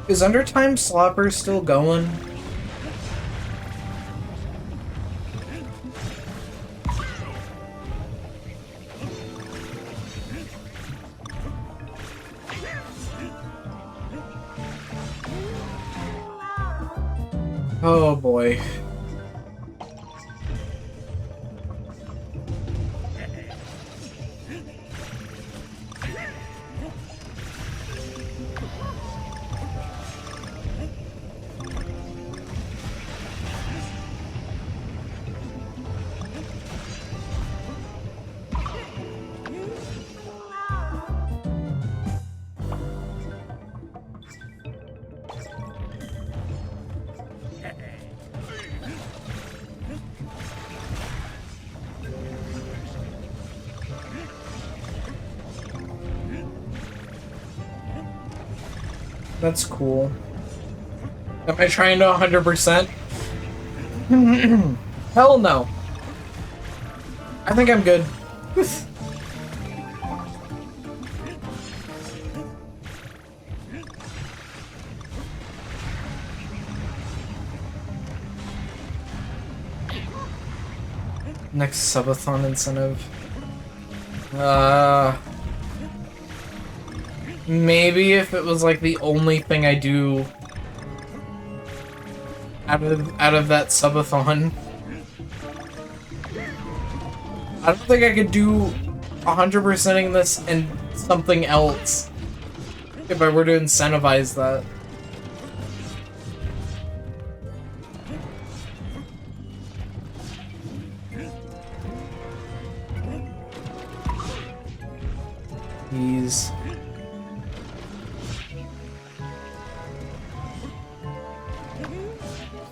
[SPEAKER 1] Is Undertime Slopper still going? Oh boy. That's cool. Am I trying to 100%? Hell no. I think I'm good. Next subathon incentive. Maybe if it was like the only thing I do out of that subathon. I don't think I could do 100%ing this and something else if I were to incentivize that. Please.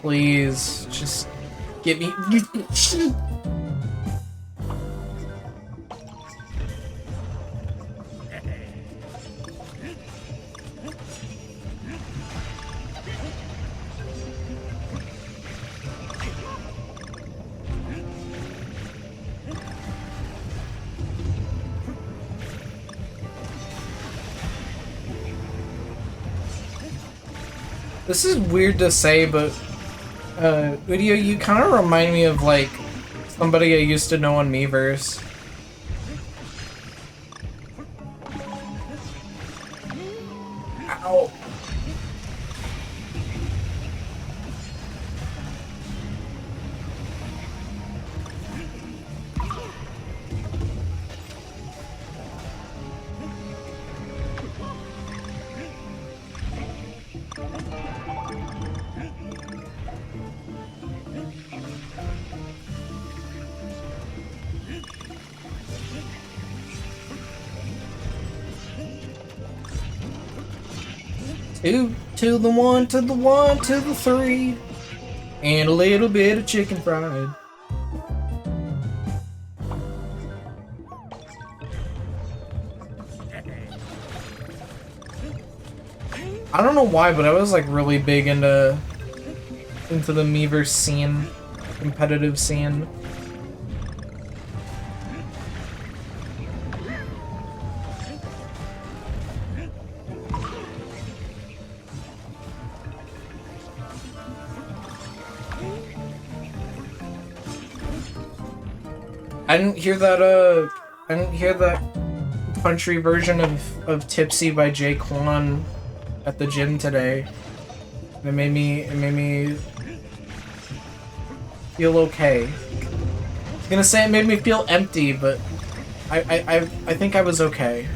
[SPEAKER 1] Please, just get me. This is weird to say, but Udio, you kind of remind me of like somebody I used to know on Miiverse. Ow. Two to the one, to the one, to the three, and a little bit of chicken fried. I don't know why, but I was like really big into the Miiverse scene, competitive scene. I didn't hear that country version of Tipsy by Jay Kwan at the gym today. It made me feel okay. I was gonna say it made me feel empty, but I think I was okay.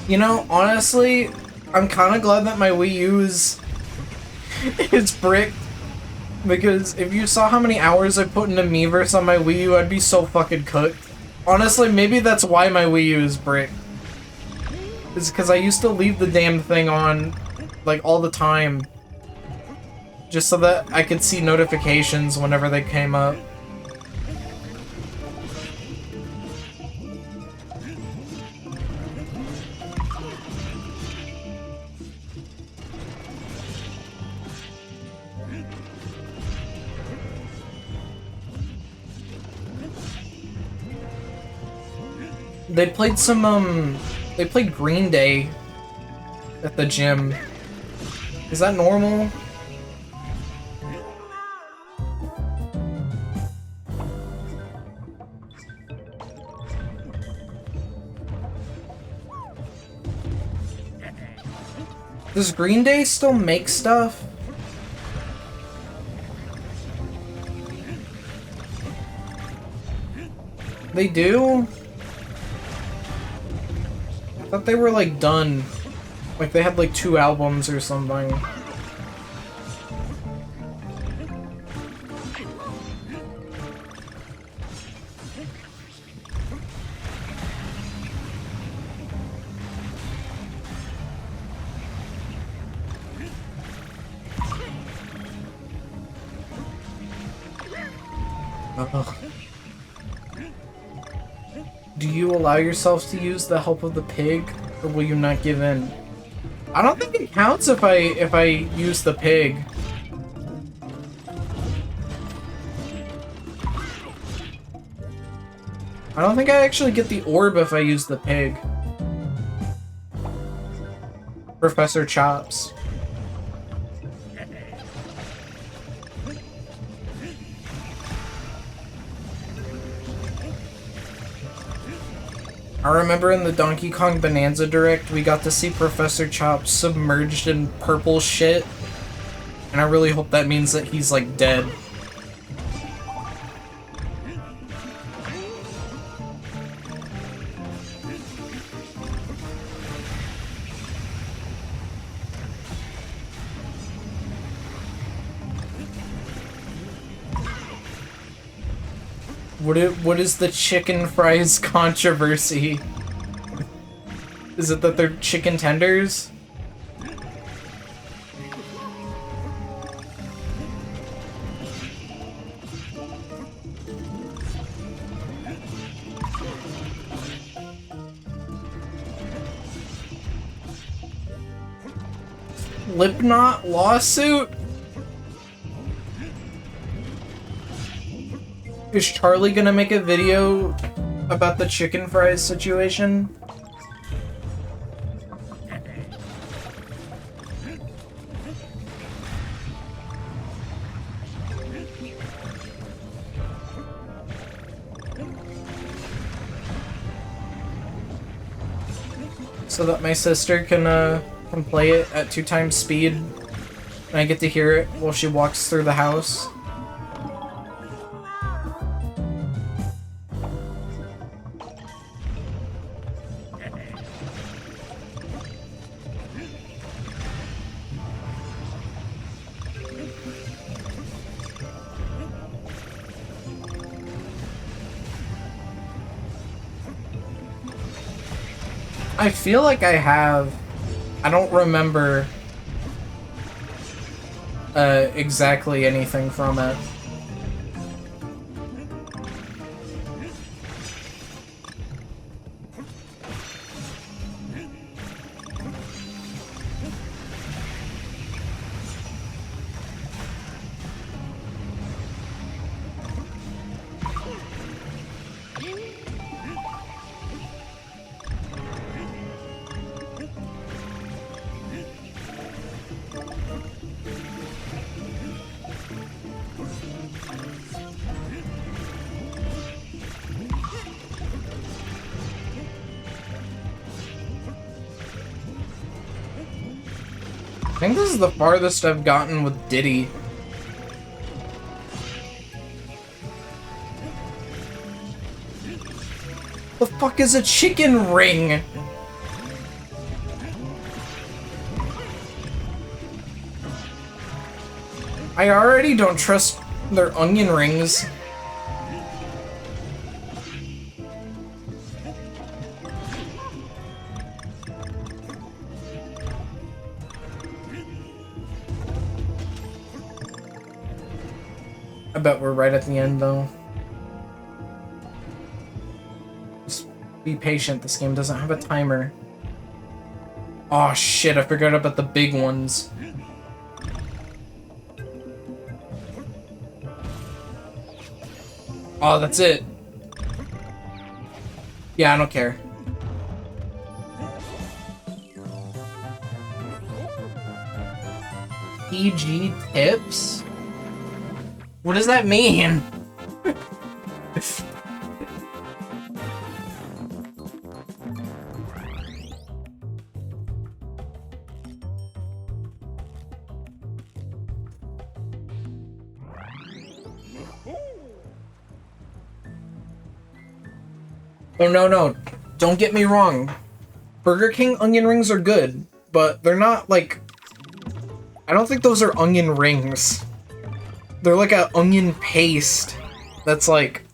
[SPEAKER 1] You know, honestly, I'm kind of glad that my Wii U is bricked, because if you saw how many hours I put into Miiverse on my Wii U, I'd be so fucking cooked. Honestly, maybe that's why my Wii U is bricked. It's because I used to leave the damn thing on, like, all the time, just so that I could see notifications whenever they came up. They played Green Day at the gym. Is that normal? Does Green Day still make stuff? They do? I thought they were like done. Like they had like 2 albums or something. Ugh. Do you allow yourself to use the help of the pig, or will you not give in? I don't think it counts if I use the pig. I don't think I actually get the orb if I use the pig. Professor Chops. I remember in the Donkey Kong Bonanza Direct, we got to see Professor Chops submerged in purple shit. And I really hope that means that he's, like, dead. What is the chicken fries controversy? Is it that they're chicken tenders? Lipknot lawsuit? Is Charlie gonna make a video about the chicken fries situation? So that my sister can play it at 2 times speed, and I get to hear it while she walks through the house. I feel like I have. I don't remember exactly anything from it. I think this is the farthest I've gotten with Diddy. The fuck is a chicken ring? I already don't trust their onion rings. I bet we're right at the end, though. Just be patient, this game doesn't have a timer. Oh shit, I forgot about the big ones. Oh, that's it. Yeah, I don't care. PG tips? What does that mean? Oh, no. Don't get me wrong. Burger King onion rings are good, but they're not, like... I don't think those are onion rings. They're like an onion paste that's, like,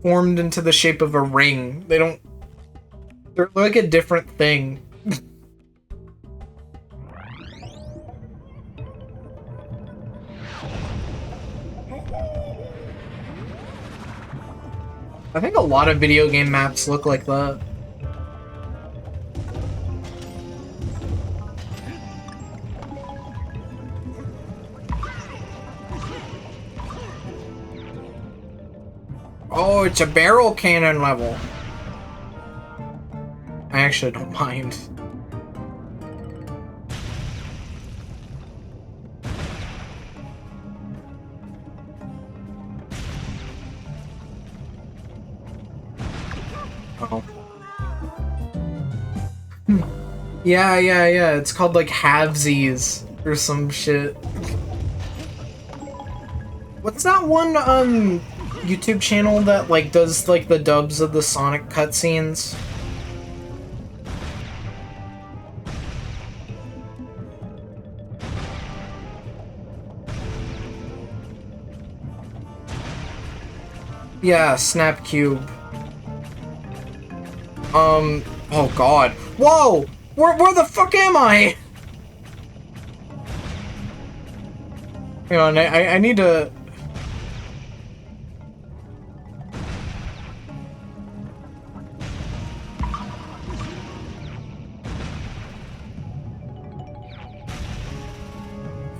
[SPEAKER 1] formed into the shape of a ring. They don't... They're like a different thing. I think a lot of video game maps look like that. Oh, it's a barrel cannon level. I actually don't mind. Oh. Yeah. It's called like halvesies or some shit. What's that one YouTube channel that like does like the dubs of the Sonic cutscenes? Yeah, Snapcube. Oh god. Whoa! Where the fuck am I? Hang on, I need to...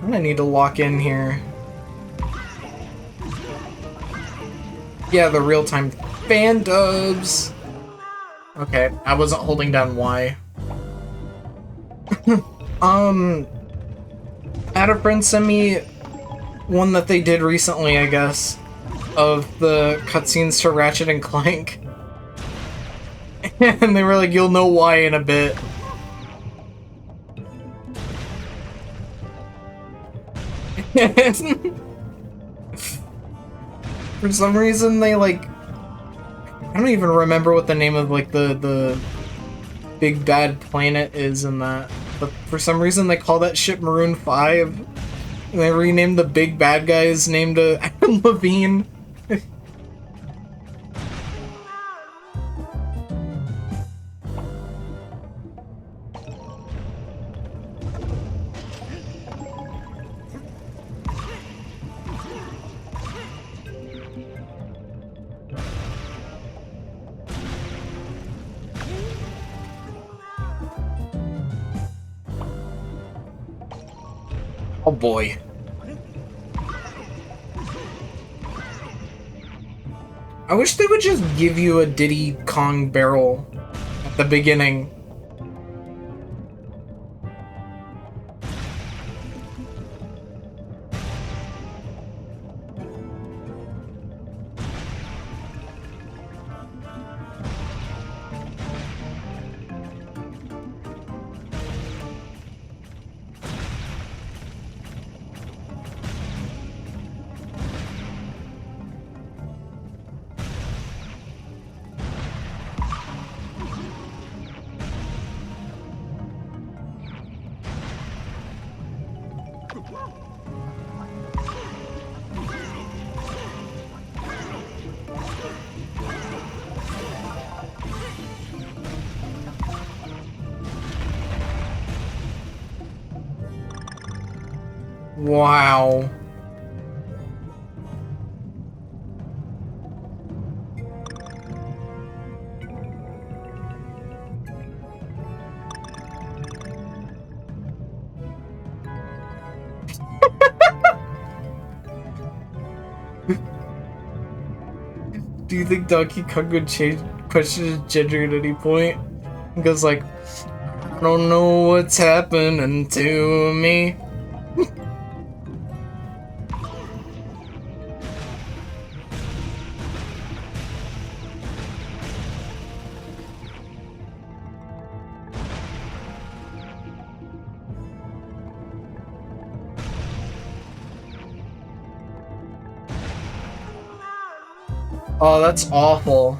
[SPEAKER 1] I need to lock in here. Yeah, the real-time fan dubs. Okay, I wasn't holding down Y. I had a friend send me one that they did recently, I guess, of the cutscenes to Ratchet and Clank. And they were like, you'll know why in a bit. For some reason, they like... I don't even remember what the name of like the big bad planet is in that. But for some reason, they call that shit Maroon 5. And they renamed the big bad guy's name to Adam Levine. Oh boy. I wish they would just give you a Diddy Kong barrel at the beginning. Wow. Do you think Donkey Kong would question his gender at any point? He goes like, I don't know what's happening to me. Oh, that's awful.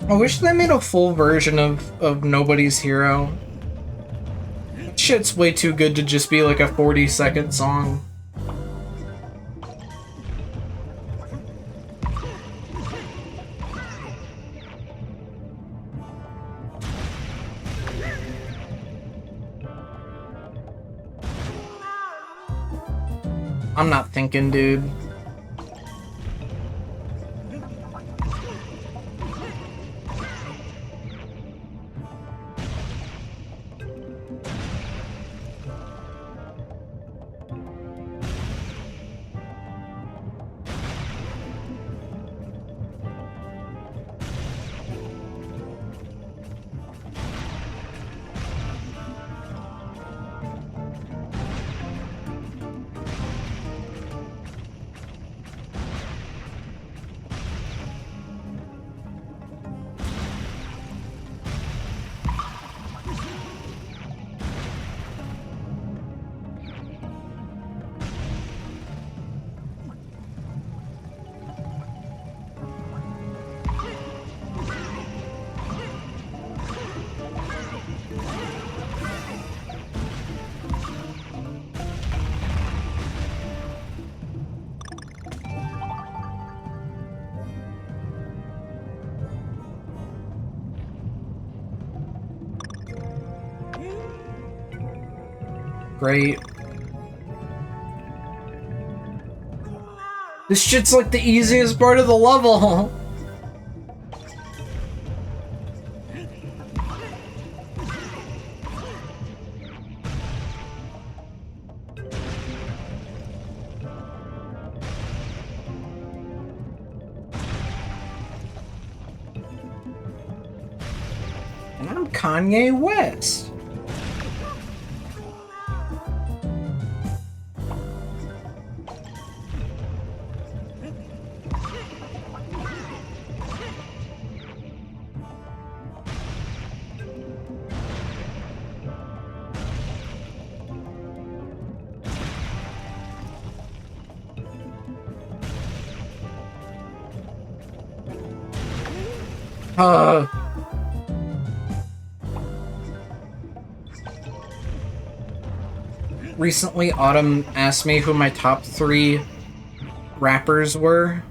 [SPEAKER 1] I wish they made a full version of Nobody's Hero. Shit's way too good to just be like a 40-second song. I'm not thinking, dude. Great. This shit's like the easiest part of the level. And I'm Kanye West. Recently, Autumn asked me who my top 3 rappers were.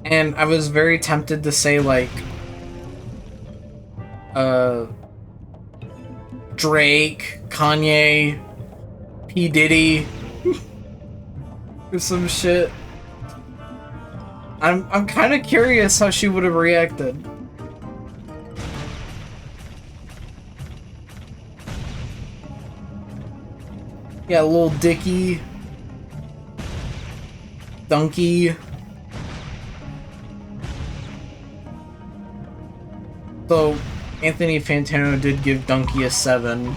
[SPEAKER 1] And I was very tempted to say, like, Drake, Kanye, P. Diddy, or some shit. I'm kind of curious how she would have reacted. Yeah, Lil Dicky, Donkey. So, Anthony Fantano did give Donkey a 7.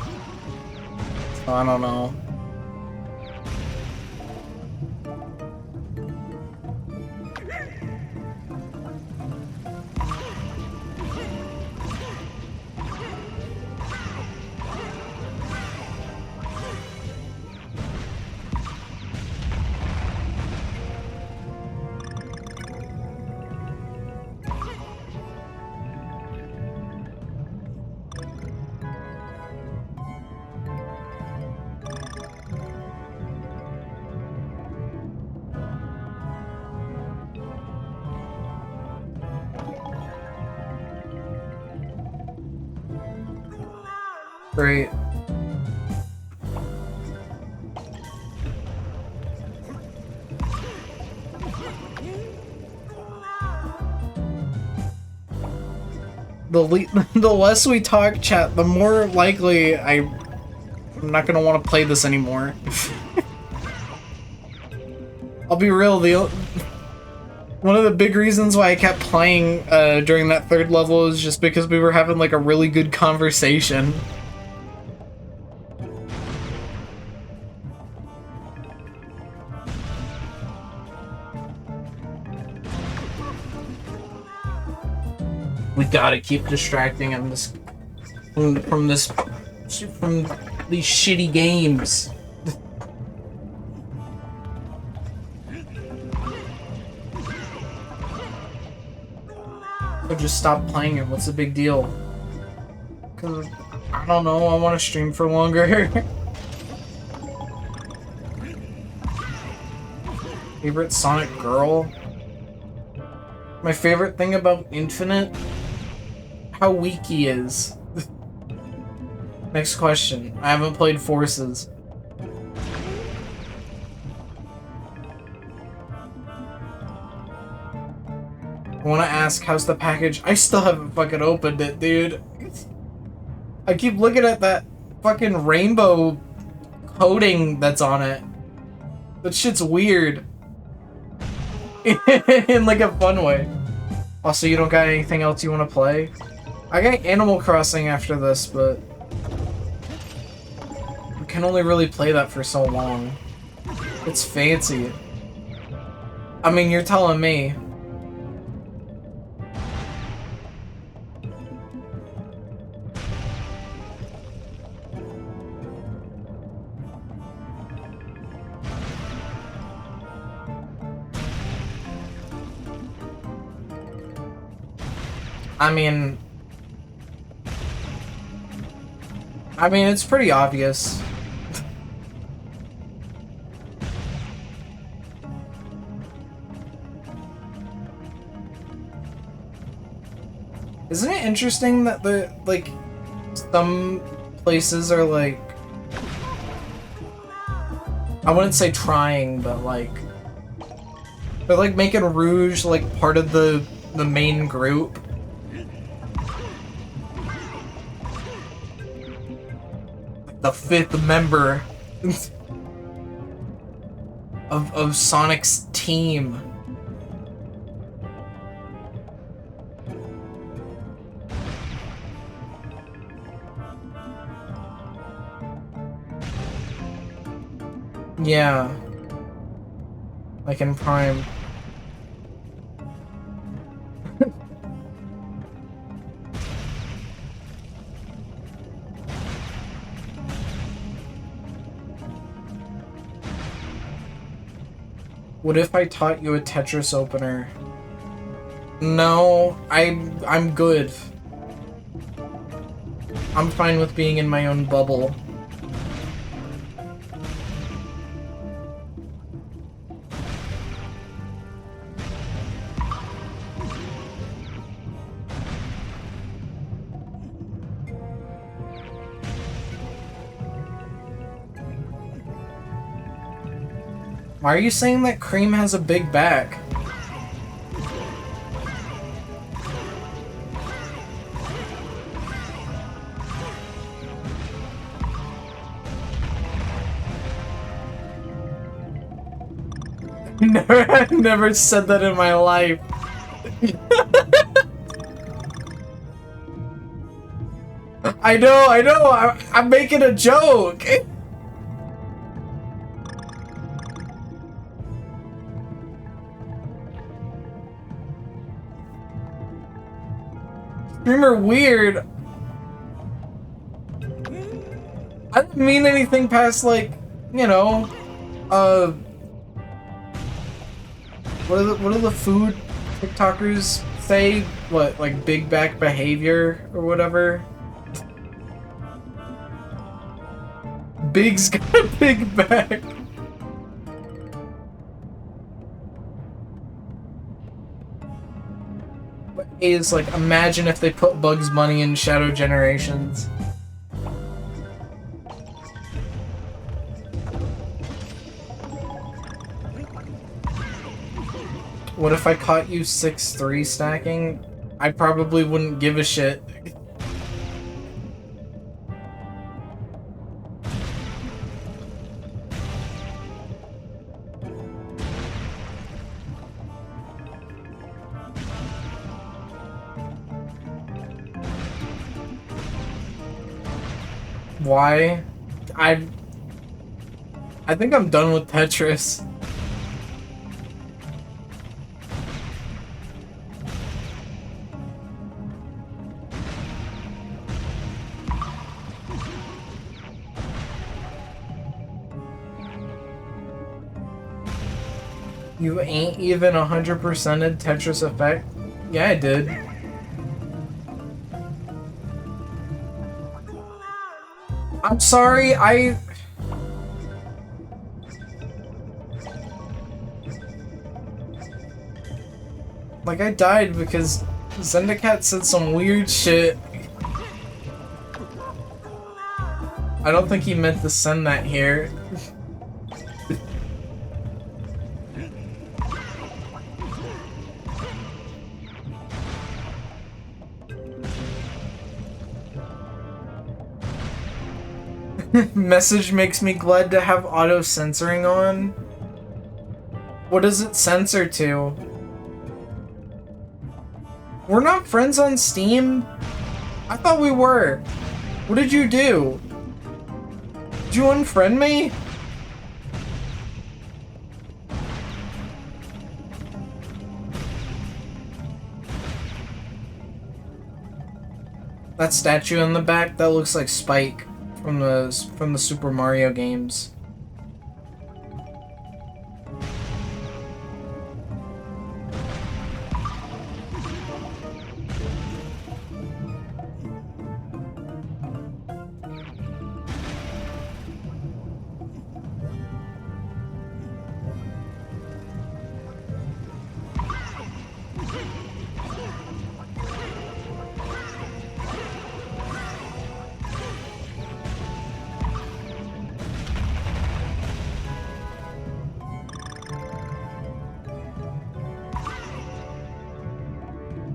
[SPEAKER 1] So, I don't know. Great. The less we talk, chat, the more likely I'm not gonna want to play this anymore. I'll be real, one of the big reasons why I kept playing during that 3rd level is just because we were having like a really good conversation. We gotta keep distracting him from these shitty games. Or just stop playing it. What's the big deal? Cause I don't know. I want to stream for longer. Favorite Sonic girl? My favorite thing about Infinite? How weak he is. Next question. I haven't played Forces. I want to ask, how's the package? I still haven't fucking opened it, dude. I keep looking at that fucking rainbow coating that's on it. That shit's weird. In like a fun way. Also, you don't got anything else you want to play? I got Animal Crossing after this, but I can only really play that for so long. It's fancy. I mean, you're telling me. I mean, it's pretty obvious. Isn't it interesting that like, some places are like, I wouldn't say trying, but like, they're like making Rouge like part of the main group. The 5th member of Sonic's team. Yeah. Like in Prime. What if I taught you a Tetris opener? No, I'm good. I'm fine with being in my own bubble. Why are you saying that Cream has a big back? Never said that in my life. I know, I'm making a joke. Streamer weird. I didn't mean anything past, like, you know, what do the food TikTokers say? What, like big back behavior or whatever? Big's got a big back. Is like, imagine if they put Bugs Bunny in Shadow Generations. What if I caught you 6-3 stacking? I probably wouldn't give a shit. Why? I think I'm done with Tetris. You ain't even 100%ed Tetris Effect? Yeah, I did. I'm sorry, like, I died because Zendacat said some weird shit. I don't think he meant to send that here. Message makes me glad to have auto censoring on. What does it censor to? We're not friends on Steam? I thought we were. What did you do? Did you unfriend me? That statue in the back, that looks like Spike from the Super Mario games.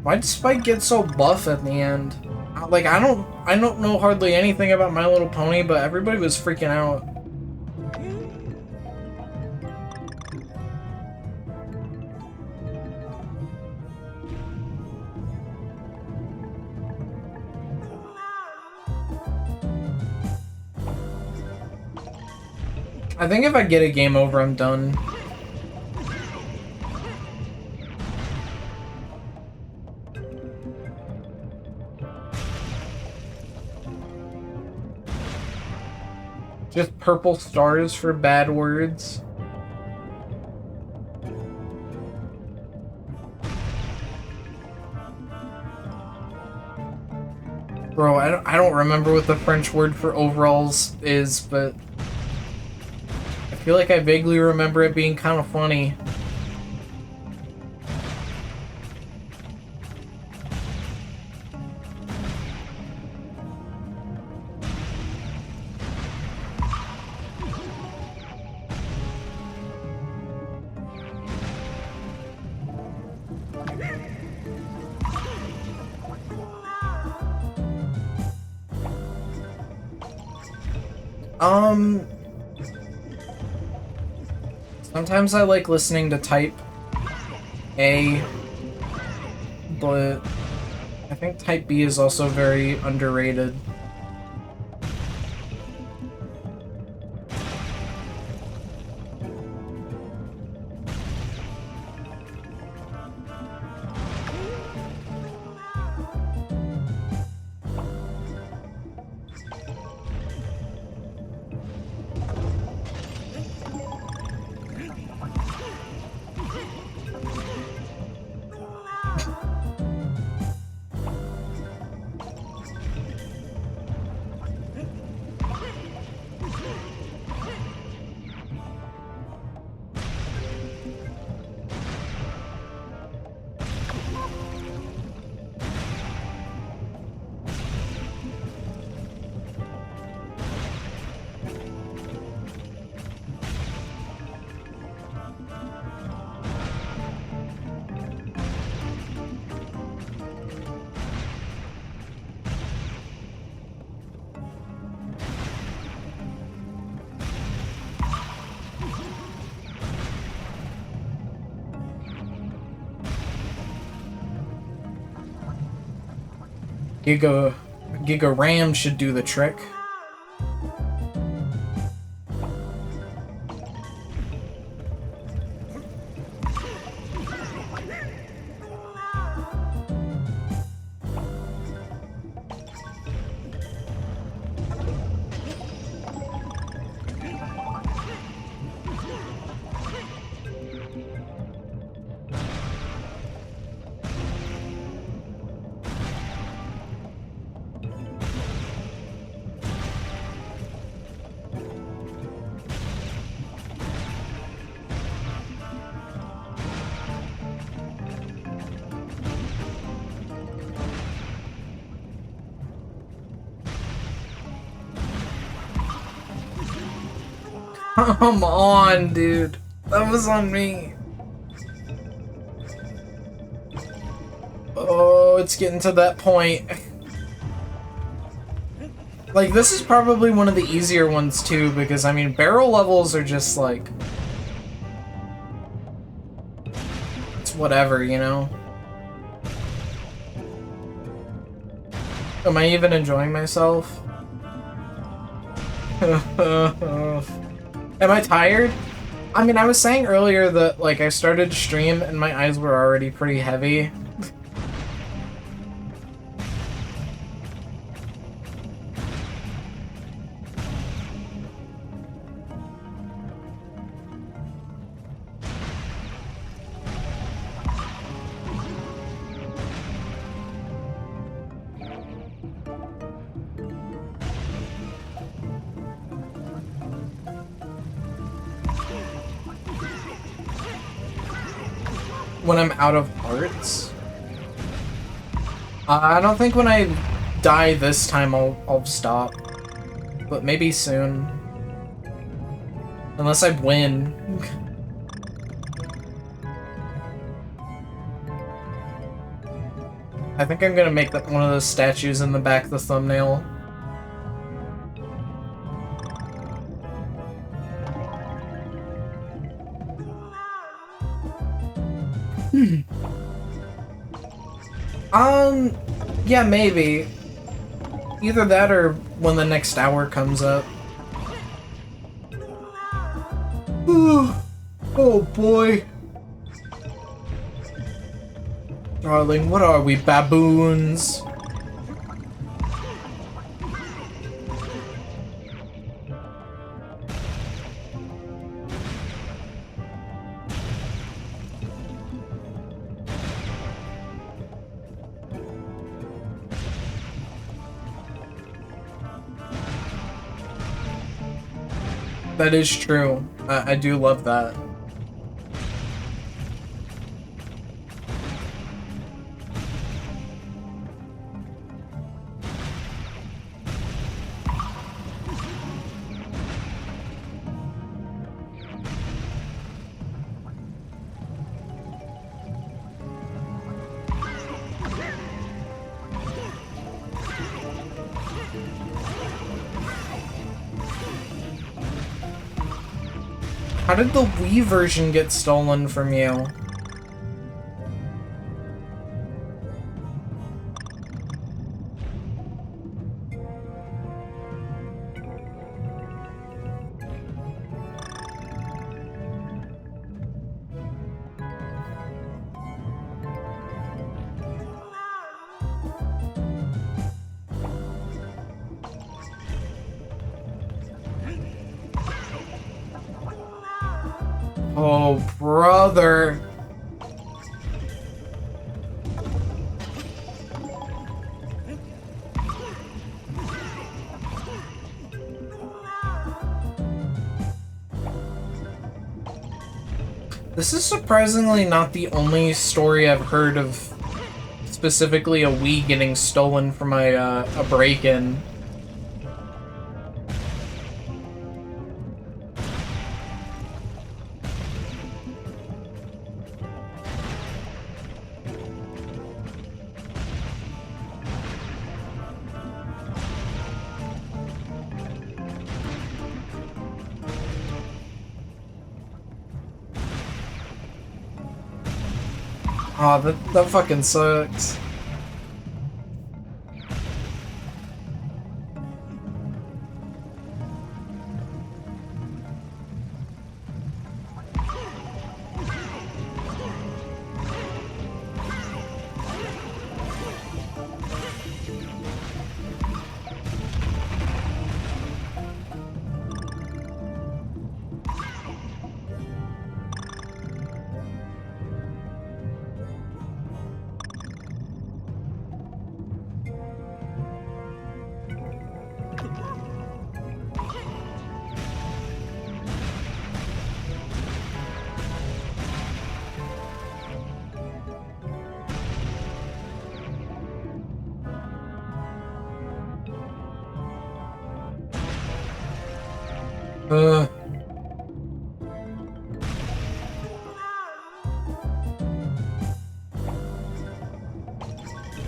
[SPEAKER 1] Why'd Spike get so buff at the end? Like, I don't know hardly anything about My Little Pony, but everybody was freaking out. I think if I get a game over, I'm done. Just purple stars for bad words. Bro, I don't remember what the French word for overalls is, but I feel like I vaguely remember it being kind of funny. Sometimes I like listening to Type A, but I think Type B is also very underrated. Giga RAM should do the trick. Come on, dude. That was on me. Oh, it's getting to that point. Like, this is probably one of the easier ones, too, because, I mean, barrel levels are just, like... It's whatever, you know? Am I even enjoying myself? Am I tired? I mean, I was saying earlier that, like, I started to stream and my eyes were already pretty heavy. When I'm out of hearts? I don't think when I die this time I'll stop. But maybe soon. Unless I win. I think I'm gonna make one of those statues in the back of the thumbnail. Yeah, maybe. Either that or when the next hour comes up. Oh boy. Darling, what are we, baboons? That is true. I do love that. How did the Wii version get stolen from you? Oh, brother. This is surprisingly not the only story I've heard of specifically a Wii getting stolen from a break-in. Aw, that fucking sucks.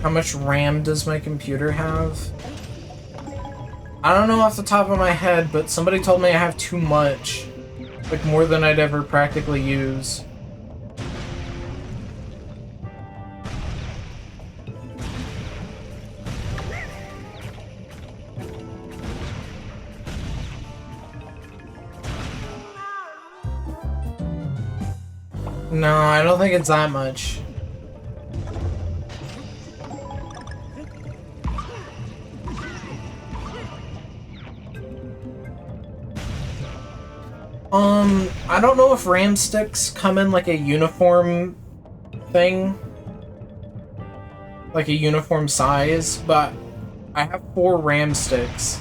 [SPEAKER 1] How much RAM does my computer have? I don't know off the top of my head, but somebody told me I have too much. Like, more than I'd ever practically use. No, I don't think it's that much. I don't know if RAM sticks come in like a uniform thing. Like a uniform size, but I have 4 RAM sticks.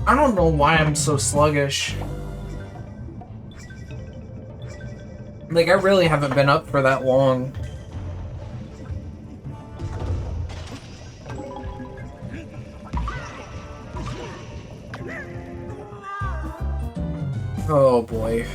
[SPEAKER 1] I don't know why I'm so sluggish. Like, I really haven't been up for that long. Oh boy.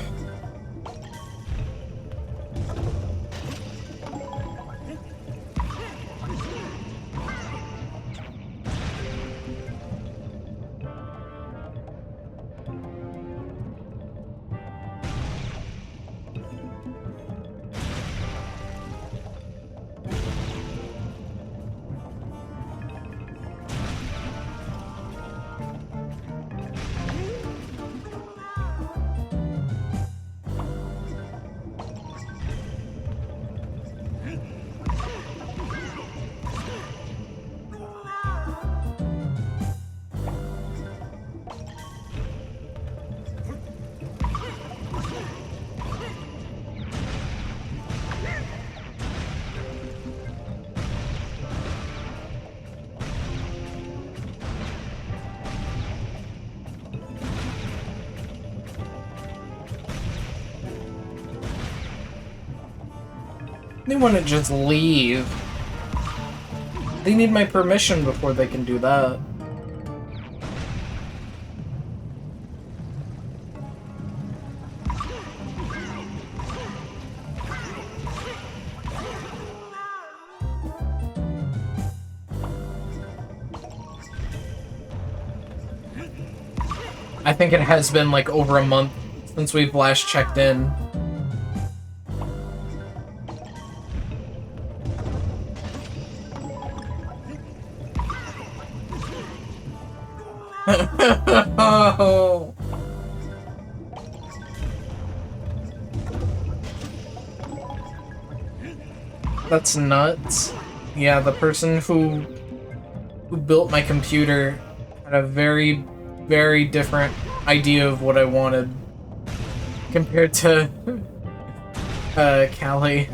[SPEAKER 1] They want to just leave. They need my permission before they can do that. I think it has been like over a month since we've last checked in. Oh. That's nuts. Yeah, the person who built my computer had a very, very different idea of what I wanted compared to Callie.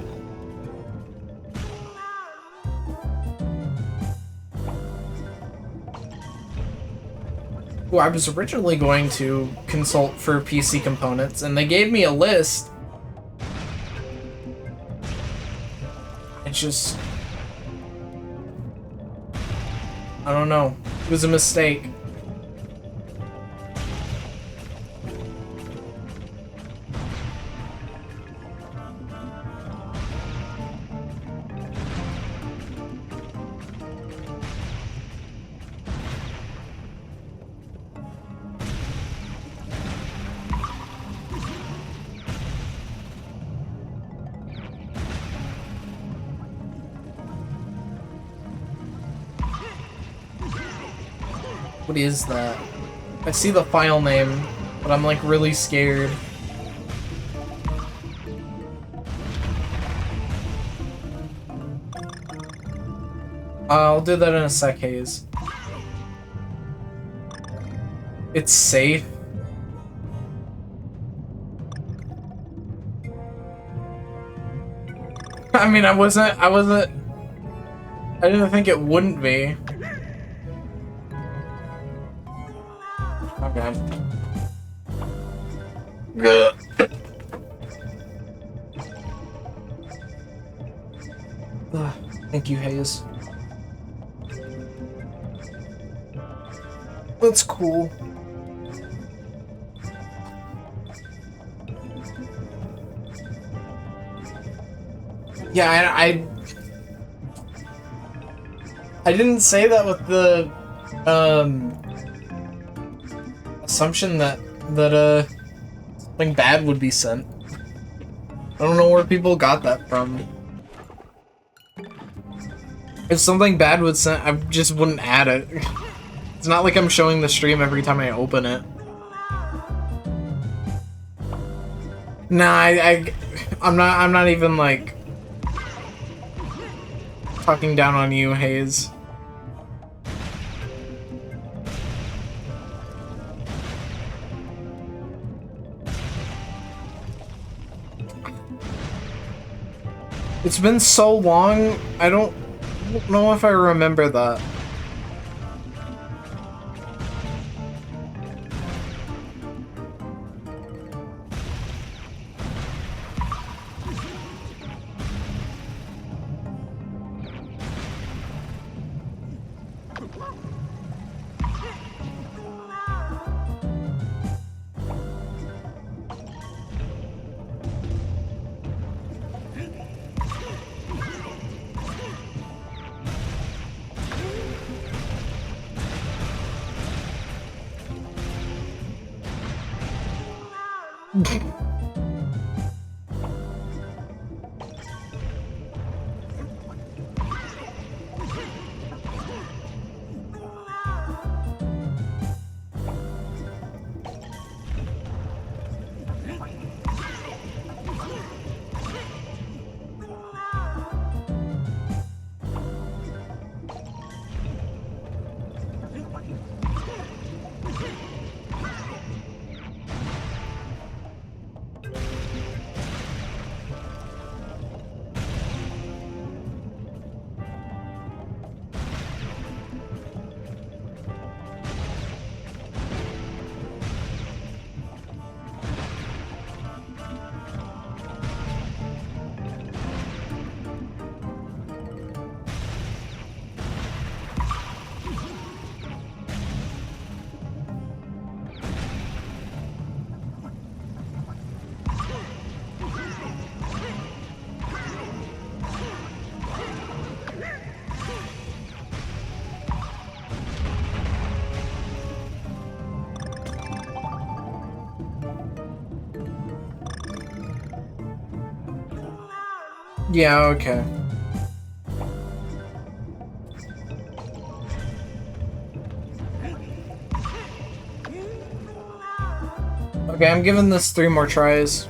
[SPEAKER 1] Well, I was originally going to consult for PC components, and they gave me a list. It's just... I don't know. It was a mistake. What is that? I see the file name, but I'm like really scared. I'll do that in a sec, Haze. It's safe. I mean, I didn't think it wouldn't be. Thank you, Hayes. That's cool. Yeah, I didn't say that with the assumption that something bad would be sent. I don't know where people got that from. If something bad was sent, I just wouldn't add it. It's not like I'm showing the stream every time I open it. Nah, I'm not even like talking down on you, Hayes. It's been so long, I don't know if I remember that. Yeah, okay. Okay, I'm giving this 3 more tries.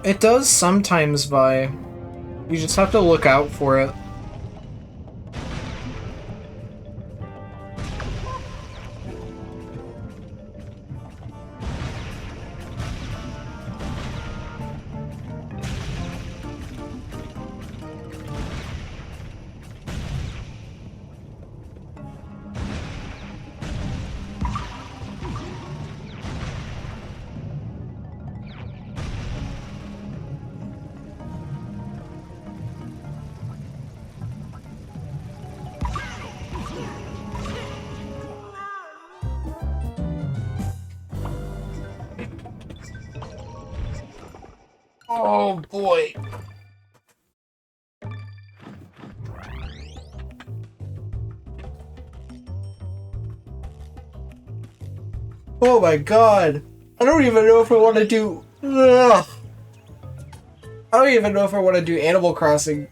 [SPEAKER 1] It does sometimes, Vi. You just have to look out for it. Oh boy. Oh my god. I don't even know if I want to do... Ugh. I don't even know if I want to do Animal Crossing.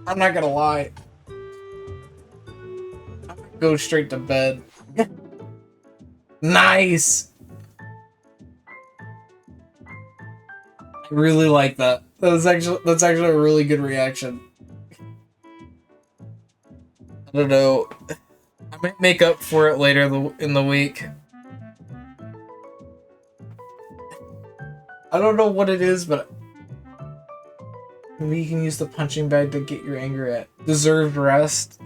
[SPEAKER 1] I'm not gonna lie. I'm gonna go straight to bed. Nice! I really like that. That's actually a really good reaction. I don't know. I might make up for it later in the week. I don't know what it is, but maybe you can use the punching bag to get your anger at. Deserved rest.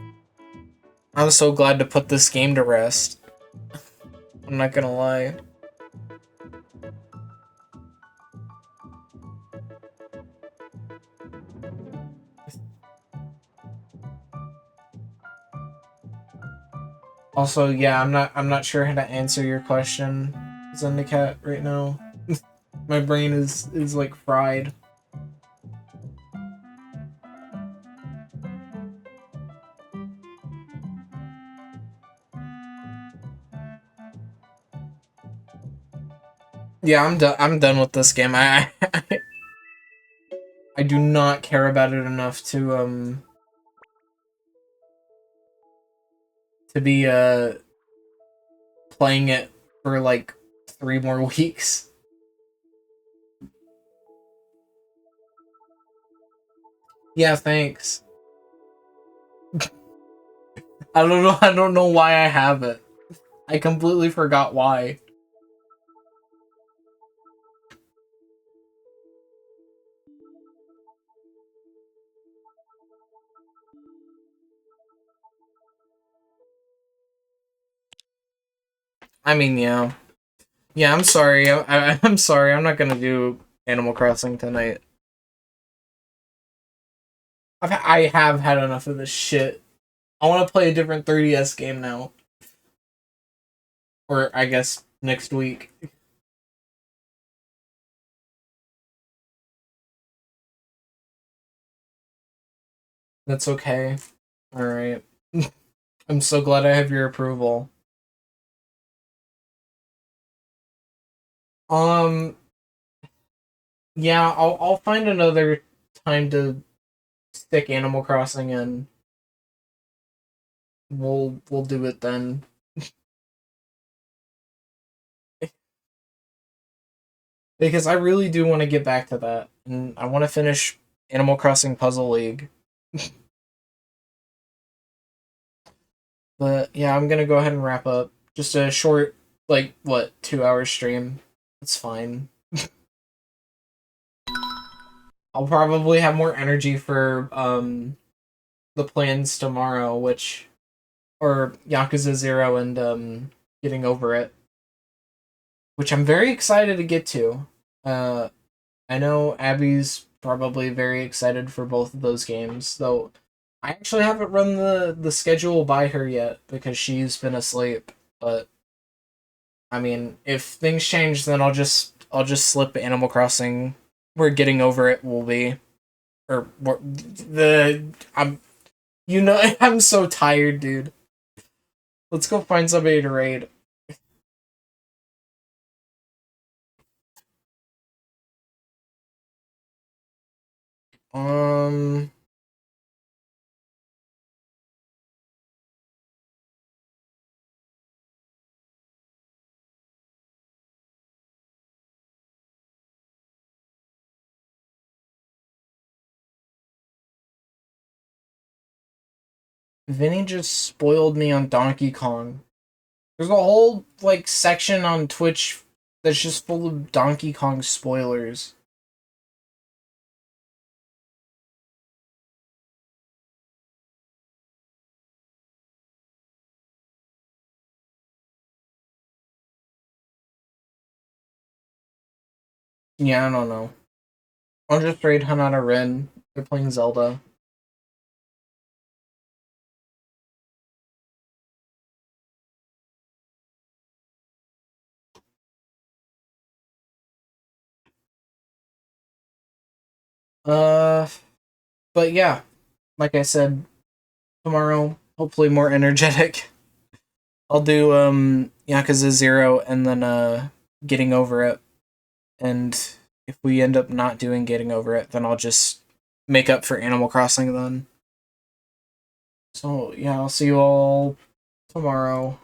[SPEAKER 1] I'm so glad to put this game to rest. I'm not gonna lie. Also, yeah, I'm not sure how to answer your question, Zendicate, right now. My brain is like fried. Yeah, I'm done. I'm done with this game. I do not care about it enough to be playing it for like 3 more weeks. Yeah, thanks. I don't know. I don't know why I have it. I completely forgot why. I mean, yeah. Yeah, I'm sorry. I'm sorry. I'm not gonna do Animal Crossing tonight. I have had enough of this shit. I want to play a different 3DS game now. Or I guess next week. That's okay. Alright. I'm so glad I have your approval. Um, yeah, I'll find another time to stick Animal Crossing in. We'll do it then. Because I really do want to get back to that. And I want to finish Animal Crossing Puzzle League. But yeah, I'm gonna go ahead and wrap up. Just a short, like, what, 2 hour stream. It's fine. I'll probably have more energy for the plans tomorrow, which, or Yakuza 0 and getting over it, which I'm very excited to get to. Uh, I know Abby's probably very excited for both of those games, though I actually haven't run the schedule by her yet because she's been asleep. But I mean, if things change, then I'll just slip Animal Crossing. Where getting over it will be, or the I'm I'm so tired, dude. Let's go find somebody to raid. Um, Vinny just spoiled me on Donkey Kong. There's a whole like section on Twitch that's just full of Donkey Kong spoilers. Yeah, I don't know. I'll just raid Hanada Ren. They're playing Zelda. Uh, but yeah, like I said, tomorrow, hopefully more energetic. I'll do Yakuza 0 and then Getting Over It. And if we end up not doing Getting Over It, then I'll just make up for Animal Crossing then. So yeah, I'll see you all tomorrow.